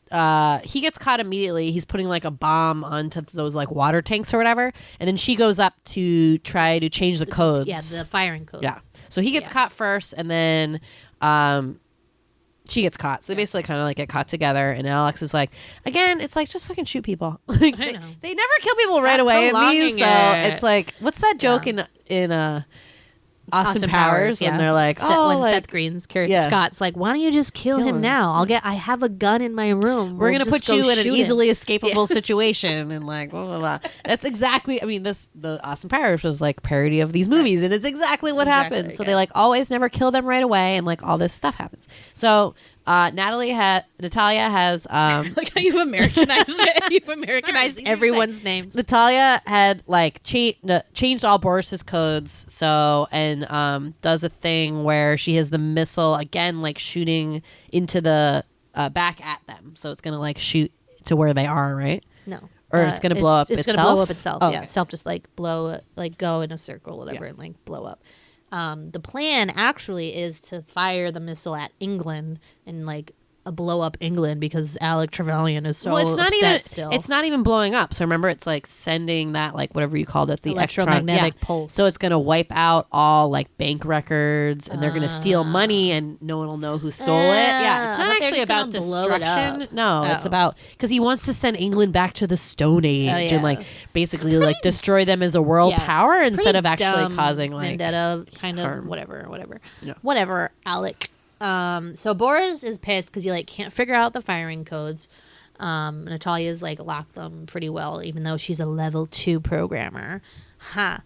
He gets caught immediately. He's putting like a bomb onto those like water tanks or whatever, and then she goes up to try to change the codes. Yeah, the firing codes. Yeah. So he gets caught first, and then she gets caught. So they basically kind of like get caught together. And Alex is like, again, it's like just fucking shoot people. Like, I know. they never kill people right away in these. So it's like, what's that joke in Austin Powers when they're like, when like, Seth Green's character Scott's like, why don't you just kill him now? I have a gun in my room. We're gonna just put go you in an shoot easily him." escapable situation, and like blah blah blah. That's exactly. I mean, the Austin Powers was like parody of these movies, and it's exactly what happens. So they like always never kill them right away, and like all this stuff happens. So Natalia has Like how you've Americanized it. You've Americanized everyone's names. Natalia had like changed all Boris's codes, so and does a thing where she has the missile again, like shooting into the back at them, so it's gonna like shoot to where they are, right? No. Or it's gonna blow up. It's itself? gonna blow up itself. Oh, yeah, okay. itself just like blow, like go in a circle, whatever, and like blow up. The plan actually is to fire the missile at England and like blow up England because Alec Trevelyan is so it's not upset even still. It's not even blowing up. So remember, it's like sending that like whatever you called it, the electromagnetic pulse. So it's gonna wipe out all like bank records, and they're gonna steal money, and no one will know who stole it. Yeah, it's I not thought they were actually just about gonna blow it destruction. up. No, it's Oh. about because he wants to send England back to the Stone Age and like basically like destroy them as a world power it's instead pretty of actually dumb causing like vendetta kind of harm. whatever Alec. So Boris is pissed because he like can't figure out the firing codes. Natalia's like locked them pretty well, even though she's a level 2 programmer. Ha,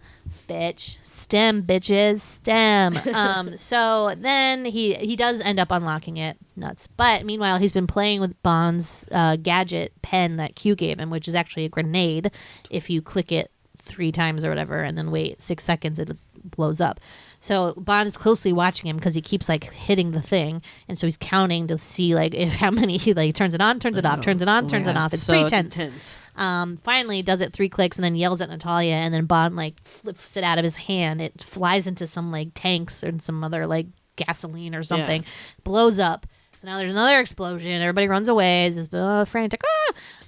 bitch. STEM, bitches. STEM. So then he does end up unlocking it. Nuts. But meanwhile, he's been playing with Bond's gadget pen that Q gave him, which is actually a grenade. If you click it 3 times or whatever and then wait 6 seconds, it blows up. So Bond is closely watching him because he keeps like hitting the thing, and so he's counting to see like if how many he like turns it on, turns it off, turns it on, turns it off. It's so pretty tense. Finally does it 3 clicks and then yells at Natalia, and then Bond like flips it out of his hand. It flies into some like tanks or some other like gasoline or something, blows up. So now there's another explosion. Everybody runs away. It's just frantic.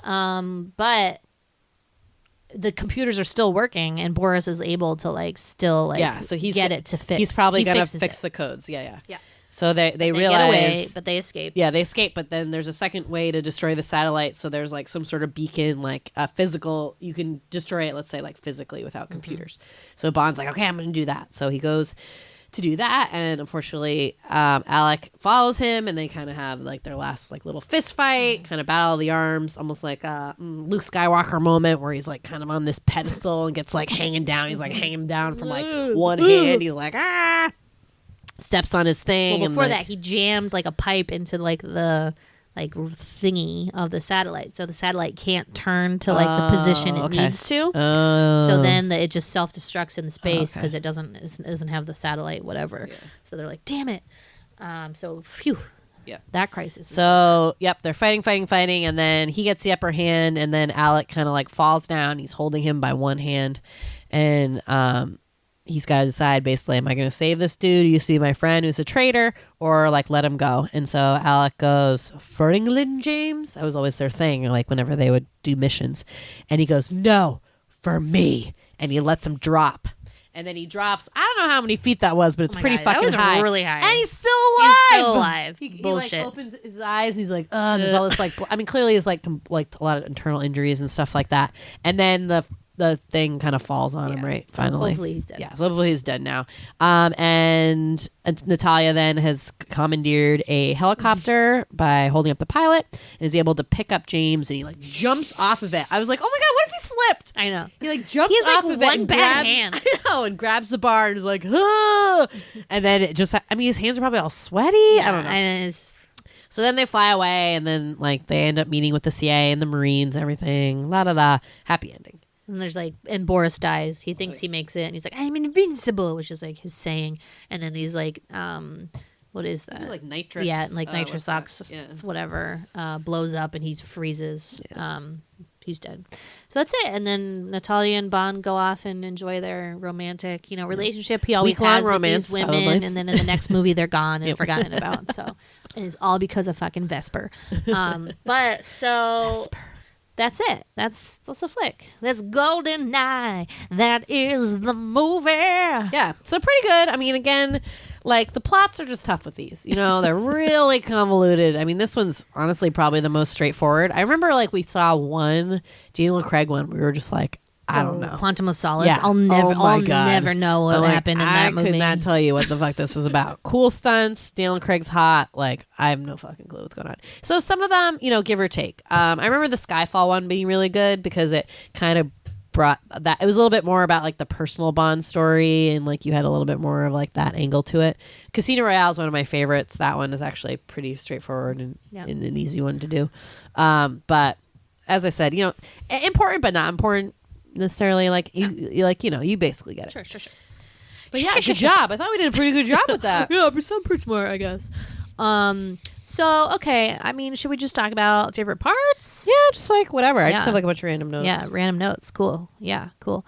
But the computers are still working, and Boris is able to like still like so he's get it to fix. He's probably gonna fixes fix it. the codes. Yeah. Yeah. So they They realize get away, but they escape. Yeah, they escape, but then there's a second way to destroy the satellite. So there's like some sort of beacon, like a physical. You can destroy it, let's say, like physically without computers. So Bond's like, okay, I'm going to do that. So he goes to do that, and unfortunately, Alec follows him, and they kind of have like their last like little fist fight, kind of battle of the arms, almost like a Luke Skywalker moment where he's like kind of on this pedestal and gets like hanging down. He's like hanging down from like one hand. He's like steps on his thing. Well, before and, like, that, he jammed like a pipe into like the like thingy of the satellite, so the satellite can't turn to like the position it needs to. So then it just self destructs in space because it doesn't have the satellite, whatever. Yeah. So they're like, damn it. So phew. Yeah, that crisis. So they're fighting, and then he gets the upper hand, and then Alec kind of like falls down. He's holding him by one hand, and he's got to decide basically, am I going to save this dude who used to be my friend who's a traitor, or like let him go? And so Alec goes, for England, James. That was always their thing, like whenever they would do missions. And he goes, no, for me. And he lets him drop. And then he drops, I don't know how many feet that was, but it's pretty fucking that was high. Really high. And he's still alive. He's still alive. Bullshit. He like opens his eyes and he's like, oh, there's all this like, I mean, clearly it's like a lot of internal injuries and stuff like that. And then the thing kind of falls on him, right? So finally. hopefully he's dead. Yeah, so hopefully he's dead now. And Natalia then has commandeered a helicopter by holding up the pilot and is able to pick up James, and he like jumps off of it. I was like, oh my God, what if he slipped? I know. He like jumps off of it one and bad grabs, hand. I know, and grabs the bar and is like, ah! And then it just, I mean, his hands are probably all sweaty. I don't know. And So then they fly away, and then like they end up meeting with the CIA and the Marines, everything. La da da. Happy ending. And there's like, and Boris dies. He thinks he makes it, and he's like, I'm invincible, which is like his saying. And then these like, what is that? Like nitrous. Yeah, like nitrous oxide, whatever, blows up, and he freezes. Yeah. He's dead. So that's it. And then Natalia and Bond go off and enjoy their romantic, relationship he always has with these women. Probably. And then in the next movie, they're gone and forgotten about. So, and it's all because of fucking Vesper. But so. Vesper. That's it. That's the flick. That's Goldeneye. That is the movie. Yeah, so pretty good. I mean, again, like the plots are just tough with these. They're really convoluted. I mean, this one's honestly probably the most straightforward. I remember like we saw one Daniel Craig one. We were just like, I don't know. Quantum of Solace. Yeah. I'll never know what happened in that movie. I could not tell you what the fuck this was about. Cool stunts. Daniel Craig's hot. Like, I have no fucking clue what's going on. So some of them, give or take. I remember the Skyfall one being really good because it kind of brought that. It was a little bit more about like the personal Bond story, and like you had a little bit more of like that angle to it. Casino Royale is one of my favorites. That one is actually pretty straightforward and an easy one to do. But as I said, important but not important necessarily. Like you basically get it. Sure. But yeah, good job. I thought we did a pretty good job with that. Yeah, but some parts more, I guess. So okay, I mean, should we just talk about favorite parts? Yeah, just like whatever. I just have like a bunch of random notes. Yeah, random notes. Cool. Yeah, cool.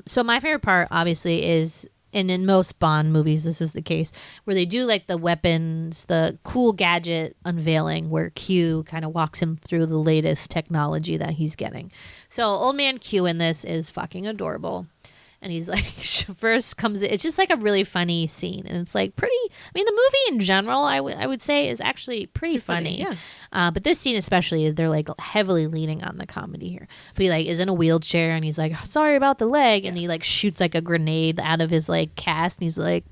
So my favorite part, obviously, is. And in most Bond movies, this is the case, where they do like the weapons, the cool gadget unveiling where Q kind of walks him through the latest technology that he's getting. So old man Q in this is fucking adorable. And he's like, first comes, it's just like a really funny scene. And it's like pretty, I mean, the movie in general, I would say is actually pretty funny. Yeah. But this scene especially, they're like heavily leaning on the comedy here. But he like is in a wheelchair and he's like, sorry about the leg. And he like shoots like a grenade out of his like cast. And he's like,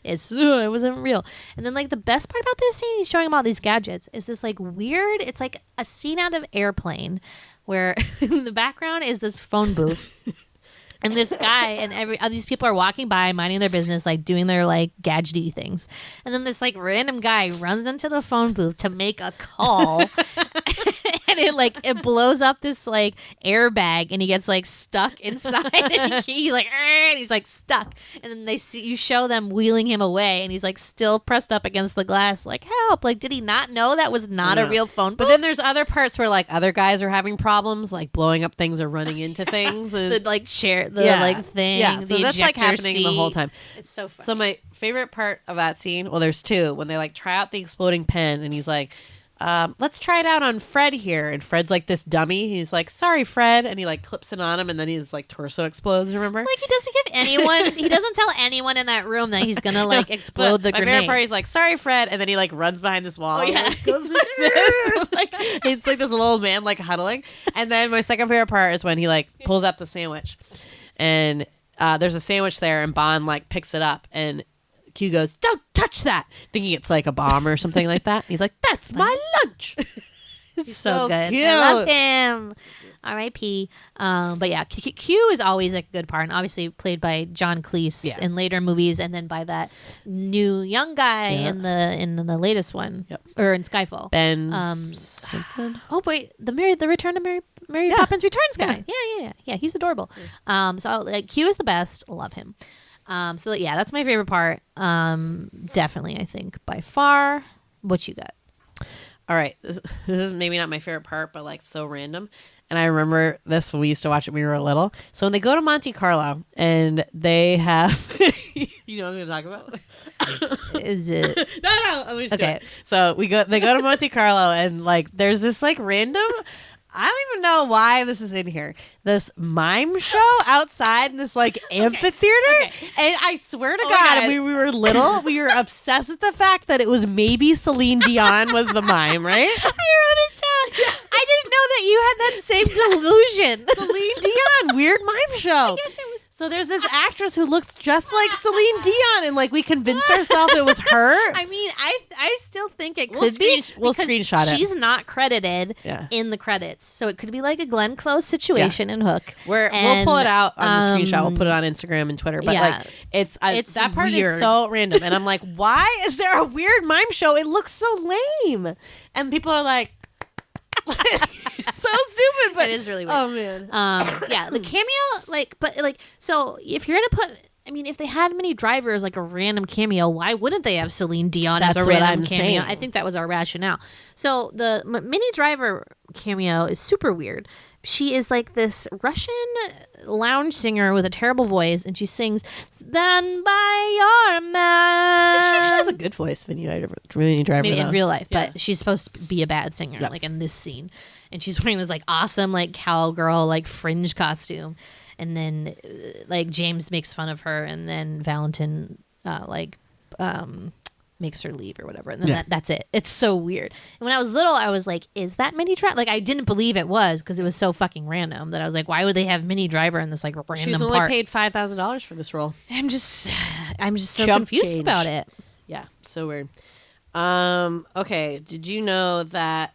it wasn't real. And then like the best part about this scene, he's showing him all these gadgets, is this like weird, it's like a scene out of Airplane where in the background is this phone booth. And this guy and all these people are walking by, minding their business, like doing their like gadgety things. And then this like random guy runs into the phone booth to make a call, and it blows up this like airbag, and he gets like stuck inside, and he's like, and he's like stuck. And then you show them wheeling him away, and he's like still pressed up against the glass, like help! Like did he not know that was not a real phone booth? But then there's other parts where like other guys are having problems, like blowing up things or running into things. And the like chair. Like thing, yeah. So that's like happening the whole time. It's so funny. So my favorite part of that scene, well, there's two. When they like try out the exploding pen, and he's like, "Let's try it out on Fred here." And Fred's like this dummy. He's like, "Sorry, Fred," and he like clips it on him, and then his like torso explodes. Remember? Like he doesn't give anyone. He doesn't tell anyone in that room that he's gonna like explode the grenade. My favorite part, he's like, "Sorry, Fred," and then he like runs behind this wall. Oh yeah, and, goes like this. Like it's like this little old man like huddling. And then my second favorite part is when he like pulls up the sandwich. And there's a sandwich there, and Bond like picks it up, and Q goes, "Don't touch that," thinking it's like a bomb or something like that. And he's like, "That's my lunch." He's so good. Cute. I love him. R.I.P. But yeah, Q is always like a good part, and obviously played by John Cleese in later movies, and then by that new young guy in the latest one, or in Skyfall. Ben. Something. Oh wait, the Return to Mary Poppins Returns guy. Yeah. He's adorable. So like Q is the best. Love him. So yeah, that's my favorite part. Definitely, I think by far. What you got? All right, this is maybe not my favorite part, but like so random. And I remember this when we used to watch it when we were little. So when they go to Monte Carlo and they have, you know what I'm going to talk about? Is it? No, let me just do it. So they go to Monte Carlo, and like there's this like random, I don't even know why this is in here, this mime show outside in this like amphitheater. And I swear to God, when we were little, we were obsessed with the fact that it was maybe Celine Dion was the mime, right? I wrote it down. I didn't know that you had that same delusion. Celine Dion, weird mime show. Yes, it was. So there's this actress who looks just like Celine Dion, and like we convinced ourselves it was her. I mean, I still think it could be. We'll screenshot it. She's not credited in the credits, so it could be like a Glenn Close situation in Hook. We'll pull it out on the screenshot. We'll put it on Instagram and Twitter. But like, it's that part weird. is so random, and I'm like, why is there a weird mime show? It looks so lame, and people are like. So stupid, but it is really weird. Oh man, yeah, the cameo, so if you're gonna put, I mean, if they had Minnie Driver as like a random cameo, why wouldn't they have Celine Dion as a random cameo? I think that was our rationale. So the Minnie Driver cameo is super weird. She is like this Russian lounge singer with a terrible voice, and she sings "Stand by Your Man." She actually has a good voice, Minnie Driver. Maybe in real life, but she's supposed to be a bad singer, like in this scene. And she's wearing this like awesome like cowgirl like fringe costume, and then like James makes fun of her, and then Valentin makes her leave or whatever, and then that's it. It's so weird. And when I was little, I was like, is that Minnie Driver? Like, I didn't believe it was, because it was so fucking random that I was like, why would they have Minnie Driver in this like random She's only paid $5,000 for this role. I'm just so confused about it. Yeah, so weird. Okay, did you know that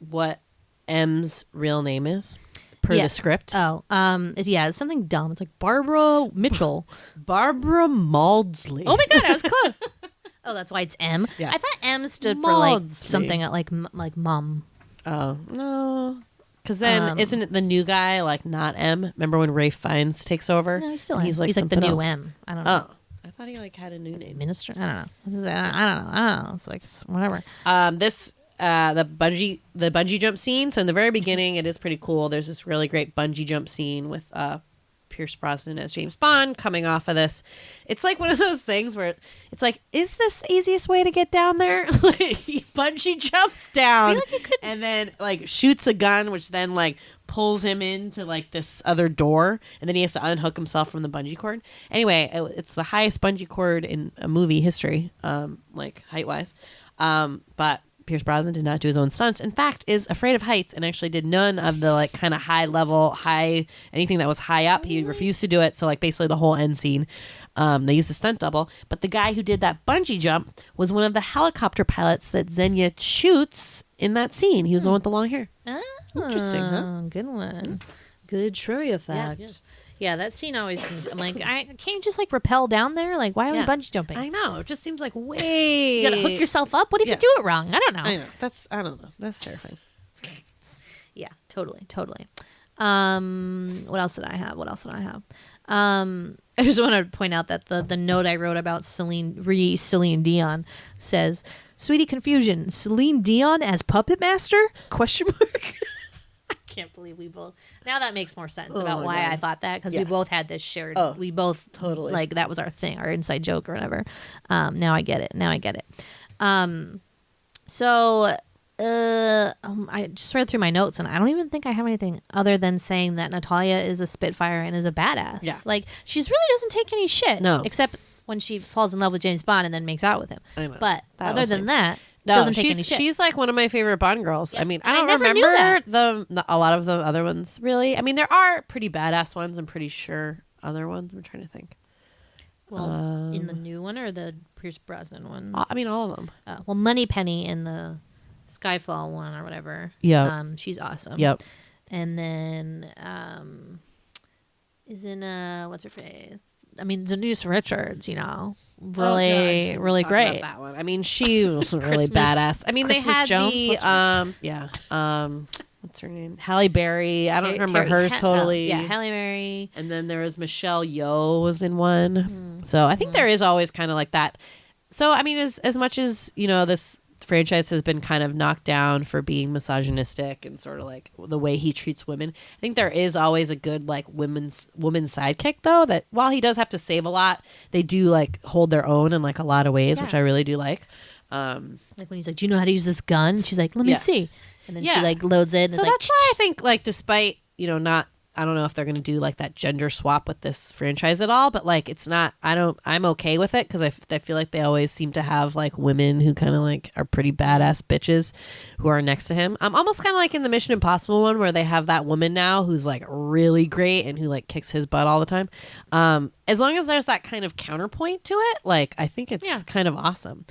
what M's real name is per the script? It's something dumb. It's like Barbara Mitchell. Barbara Maudsley. Oh my God, I was close. Oh, that's why it's M. Yeah. I thought M stood for like something like mum. Oh no, because then isn't it the new guy like not M? Remember when Ray Fiennes takes over? No, he's still he's M. like the new else. M. I don't know. Oh, I thought he like had a new name. Minister? I don't know. It's like whatever. The bungee jump scene. So in the very beginning, it is pretty cool. There's this really great bungee jump scene with Pierce Brosnan as James Bond coming off of this. It's like one of those things where it's like, is this the easiest way to get down there? He bungee jumps down, and then like shoots a gun, which then like pulls him into like this other door, and then he has to unhook himself from the bungee cord. Anyway, it's the highest bungee cord in a movie history, like height wise. But Pierce Brosnan did not do his own stunts. In fact, is afraid of heights and actually did none of the like kind of anything that was high up. He refused to do it. So like basically the whole end scene, they used a stunt double. But the guy who did that bungee jump was one of the helicopter pilots that Xenia shoots in that scene. He was the one with the long hair. Oh, Interesting, huh? Good one. Good trivia fact. Yeah, that scene always. I'm like, can't you just like rappel down there? Like, why are we bungee jumping? I know. It just seems like way. You gotta hook yourself up. What if you do it wrong? I don't know. I know. I don't know. That's terrifying. Yeah, totally. What else did I have? I just want to point out that the note I wrote about Celine Dion says, "Sweetie, confusion. Celine Dion as puppet master? Question mark." I can't believe we both. Now that makes more sense about why I thought that, because we both had this shared. We both totally like that was our thing, our inside joke or whatever. Now I get it. So. I just read through my notes and I don't even think I have anything other than saying that Natalia is a spitfire and is a badass. Yeah. Like, she's really doesn't take any shit. No. Except when she falls in love with James Bond and then makes out with him. I know. But That other was than that, No, doesn't take any shit. she's like one of my favorite Bond girls. I mean, I don't never knew remember a lot of the other ones really. I mean, there are pretty badass ones. I'm pretty sure other ones. I'm trying to think. Well, in the new one or the Pierce Brosnan one? I mean, all of them. Well, Moneypenny in the Skyfall one or whatever. Yeah. She's awesome. Yep. And then is in what's her face? I mean, Denise Richards, really Talk great. about that one. I mean, she was really badass. I mean, Christmas they had Jones? what's her name? Halle Berry. I don't remember hers totally. Halle Berry. And then there was Michelle Yeoh was in one. So I think there is always kind of like that. So I mean, as much as this franchise has been kind of knocked down for being misogynistic and sort of like the way he treats women, I think there is always a good like woman sidekick though, that while he does have to save a lot, they do like hold their own in like a lot of ways, which I really do like. Like when he's like, "Do you know how to use this gun?" She's like, "Let me see," and then she like loads it. And so it's that's why I think like despite not. I don't know if they're going to do like that gender swap with this franchise at all, but like it's not, I'm okay with it because I feel like they always seem to have like women who kind of like are pretty badass bitches who are next to him. I'm almost kind of like in the Mission Impossible one where they have that woman now who's like really great and who like kicks his butt all the time. As long as there's that kind of counterpoint to it, like I think it's kind of awesome.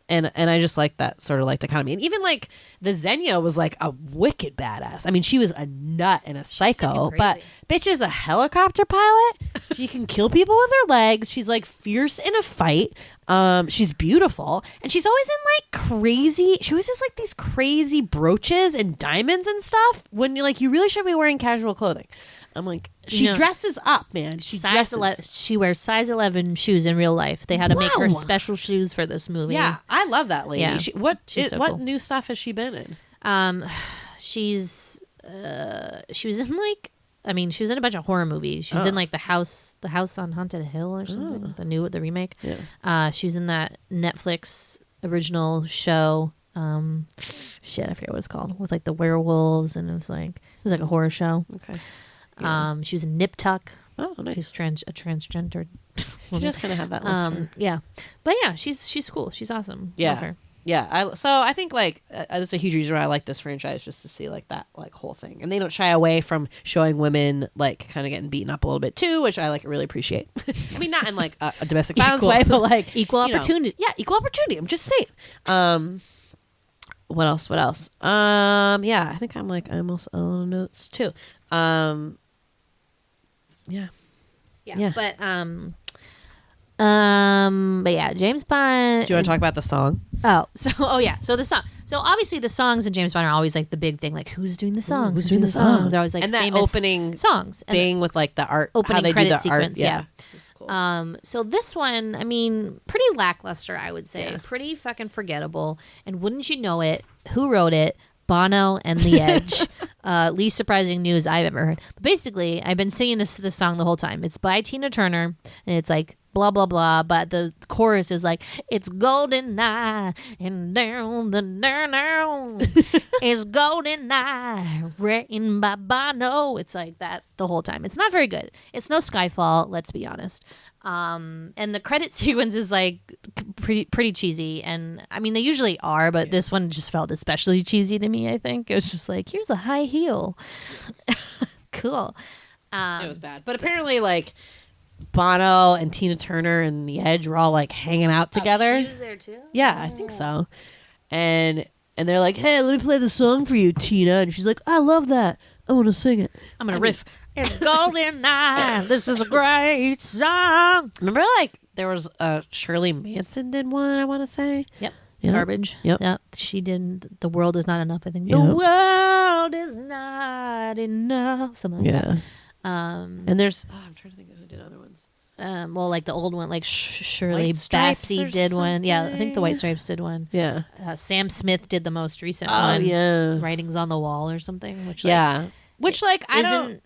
And I just like that sort of like dichotomy. And even like the Xenia was like a wicked badass. I mean, she was a nut and a psycho, but bitch is a helicopter pilot. She can kill people with her legs. She's like fierce in a fight. She's beautiful. And she's always in like crazy, she always has like these crazy brooches and diamonds and stuff when you really should be wearing casual clothing. I'm like, she dresses up, man. She wears size 11 shoes in real life. They had to make her special shoes for this movie. Yeah, I love that lady. Yeah. What cool. new stuff has she been in? She was in like, I mean, she was in a bunch of horror movies. She was in like the house on Haunted Hill or something. The remake. Yeah. She was in that Netflix original show. I forget what it's called, with like the werewolves, and it was like a horror show. Okay. Yeah. She was in Nip Tuck. Oh, nice. She's a transgender. She does kind of have that look. Yeah, but yeah, she's cool. She's awesome. Yeah. Love her. Yeah. So I think like that's a huge reason why I like this franchise, just to see like that like whole thing, and they don't shy away from showing women like kind of getting beaten up a little bit too, which I like really appreciate. I mean, not in like a domestic violence way, but like equal opportunity. Yeah, equal opportunity. I'm just saying. What else? Yeah, I think I'm almost on notes too. Yeah. But yeah, James Bond. Do you want to talk about the song? So the song. So obviously the songs in James Bond are always like the big thing. Like, who's doing the song? Who's doing the song? They're always like and that famous opening songs thing with like the art opening how they credit do the sequence. art. Yeah. Cool. So this one, I mean, pretty lackluster, I would say. Yeah. Pretty fucking forgettable. And wouldn't you know it? Who wrote it? Bono and The Edge. Least surprising news I've ever heard. But basically, I've been singing this song the whole time. It's by Tina Turner, and it's like, blah blah blah, but the chorus is like, it's Goldeneye and down the down it's Goldeneye written by Bono. It's like that the whole time. It's not very good. It's no Skyfall, let's be honest. And the credit sequence is like pretty cheesy, and I mean they usually are, but this one just felt especially cheesy to me. I think it was just like, here's a high heel. Cool. It was bad, but apparently like Bono and Tina Turner and The Edge were all like hanging out together. She was there too. Yeah, I think so. And they're like, hey, let me play the song for you, Tina. And she's like, I love that. I want to sing it. I'm gonna riff. It's Goldeneye. This is a great song. Remember, like there was Shirley Manson did one. I want to say. Yep. Yep. Garbage. Yep. She did. The world is not enough. I think. Yep. The world is not enough. Something like that. And there's I'm trying to think of who did other ones. Well, like the old one, like Shirley White Stripes Bassey or did one. Yeah, I think something? the White Stripes did one. Yeah. Sam Smith did the most recent Oh one. yeah. Writings on the Wall or something. Which Which like I don't. isn't.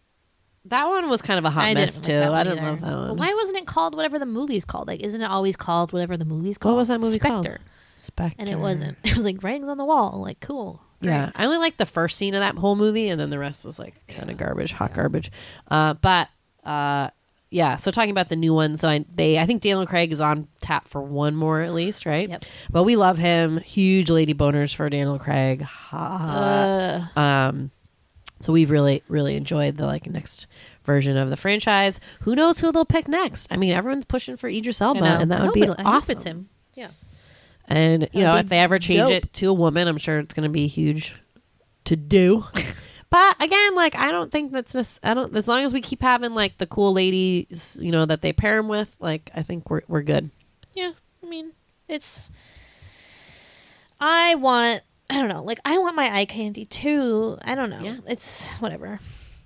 That one was kind of a hot mess didn't too. like that I one didn't either. love that one. But why wasn't it called whatever the movie's called? Like, isn't it always called whatever the movie's called? What was that movie Spectre. called? Spectre. And it wasn't. It was like Writings on the Wall. Like, cool. Yeah, I only liked the first scene of that whole movie, and then the rest was like kind of garbage, hot garbage. Yeah. So talking about the new one, so I think Daniel Craig is on tap for one more at least, right? Yep. But we love him. Huge lady boners for Daniel Craig. So we've really enjoyed the like next version of the franchise. Who knows who they'll pick next? I mean, everyone's pushing for Idris Elba, and that would be awesome. I hope it's him. Yeah. And you know, That'd if be they ever change dope. it to a woman, I'm sure it's going to be huge to do. But again, like I don't think that's just, I don't. As long as we keep having like the cool ladies, you know, that they pair him with, like I think we're good. Yeah. I mean, it's. I don't know. Like I want my eye candy too. I don't know. Yeah. It's whatever,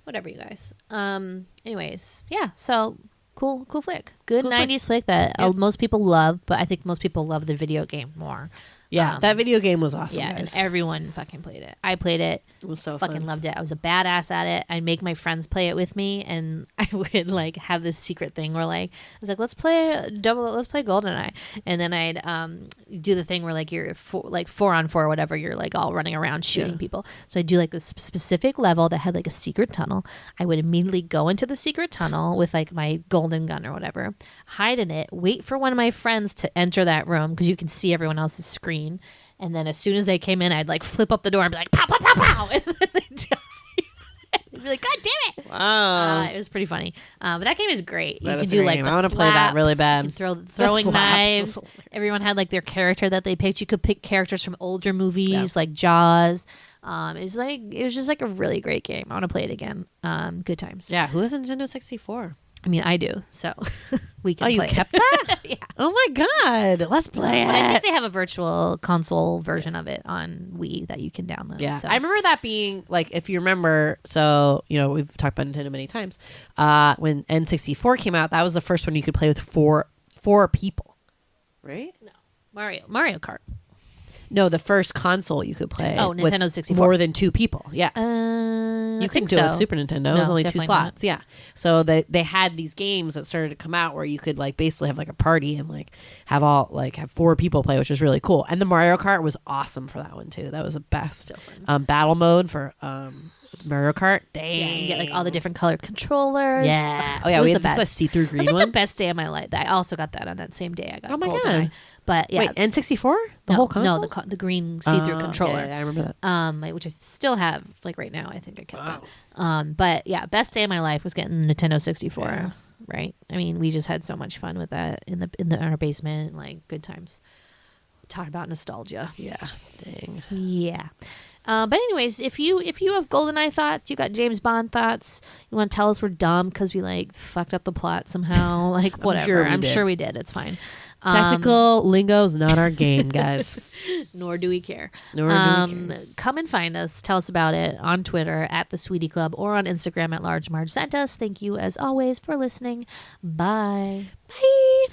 you guys. Anyways, yeah. So cool flick. Good Cool 90s flick that most people love, but I think most people love the video game more. Yeah, that video game was awesome. Yeah, guys. and everyone fucking played it. I played it. It was so fucking fun. loved it. I was a badass at it. I'd make my friends play it with me, and I would like have this secret thing where like I was like, let's play Goldeneye, and then I'd do the thing where like you're 4-on-4 or whatever. You're like all running around shooting people. So I'd do like this specific level that had like a secret tunnel. I would immediately go into the secret tunnel with like my golden gun or whatever, hide in it, wait for one of my friends to enter that room because you can see everyone else's screen. And then as soon as they came in, I'd like flip up the door and be like, pow, pow, pow, pow. And then they'd die. I'd be like, God damn it. Wow. It was pretty funny. But that game is great. You That can is a do great like game. the I wanna play that really slaps. bad. You can The throwing slaps knives. was Everyone had like their character that they picked. You could pick characters from older movies like Jaws. It was just like a really great game. I want to play it again. Good times. Yeah, who has a Nintendo 64? I mean, I do. So we can Oh, you play kept it. that? Yeah. Oh my god, let's play But I think it. they have a virtual console version of it on Wii that you can download. Yeah, so. I remember that being like, if you remember, so you know we've talked about Nintendo many times. When N64 came out, that was the first one you could play with four people, right? Mario Kart. No, the first console you could play. Oh, with Nintendo 64. more than two people. Yeah, You you couldn't do it with Super Nintendo. It was only two definitely slots. Yeah, so they had these games that started to come out where you could like basically have like a party and like have four people play, which was really cool. And the Mario Kart was awesome for that one too. That was the best. Battle mode for Mario Kart. Dang. Yeah, you get like all the different colored controllers. Yeah. Ugh, Oh yeah, it was we the had this best. see-through It green was like one. the best day of my life. I also got that on that same day. I got Oh my GoldenEye. God. But yeah, Wait, N64? The no, whole console? No, the green see-through controller. Yeah, I remember that. Which I still have. Like right now, I think I kept that. But yeah, best day of my life was getting the Nintendo 64. Yeah. Right. I mean, we just had so much fun with that in our basement. Like good times. Talk about nostalgia. Yeah. Dang. Yeah. But anyways, if you have GoldenEye thoughts, you got James Bond thoughts, you want to tell us we're dumb because we like fucked up the plot somehow, like whatever. I'm sure we did. It's fine. Technical lingo is not our game, guys. Nor do we care. Nor do we care. Come and find us. Tell us about it on Twitter at the Sweetie Club or on Instagram at Large Marge Sent Us. Thank you as always for listening. Bye. Bye.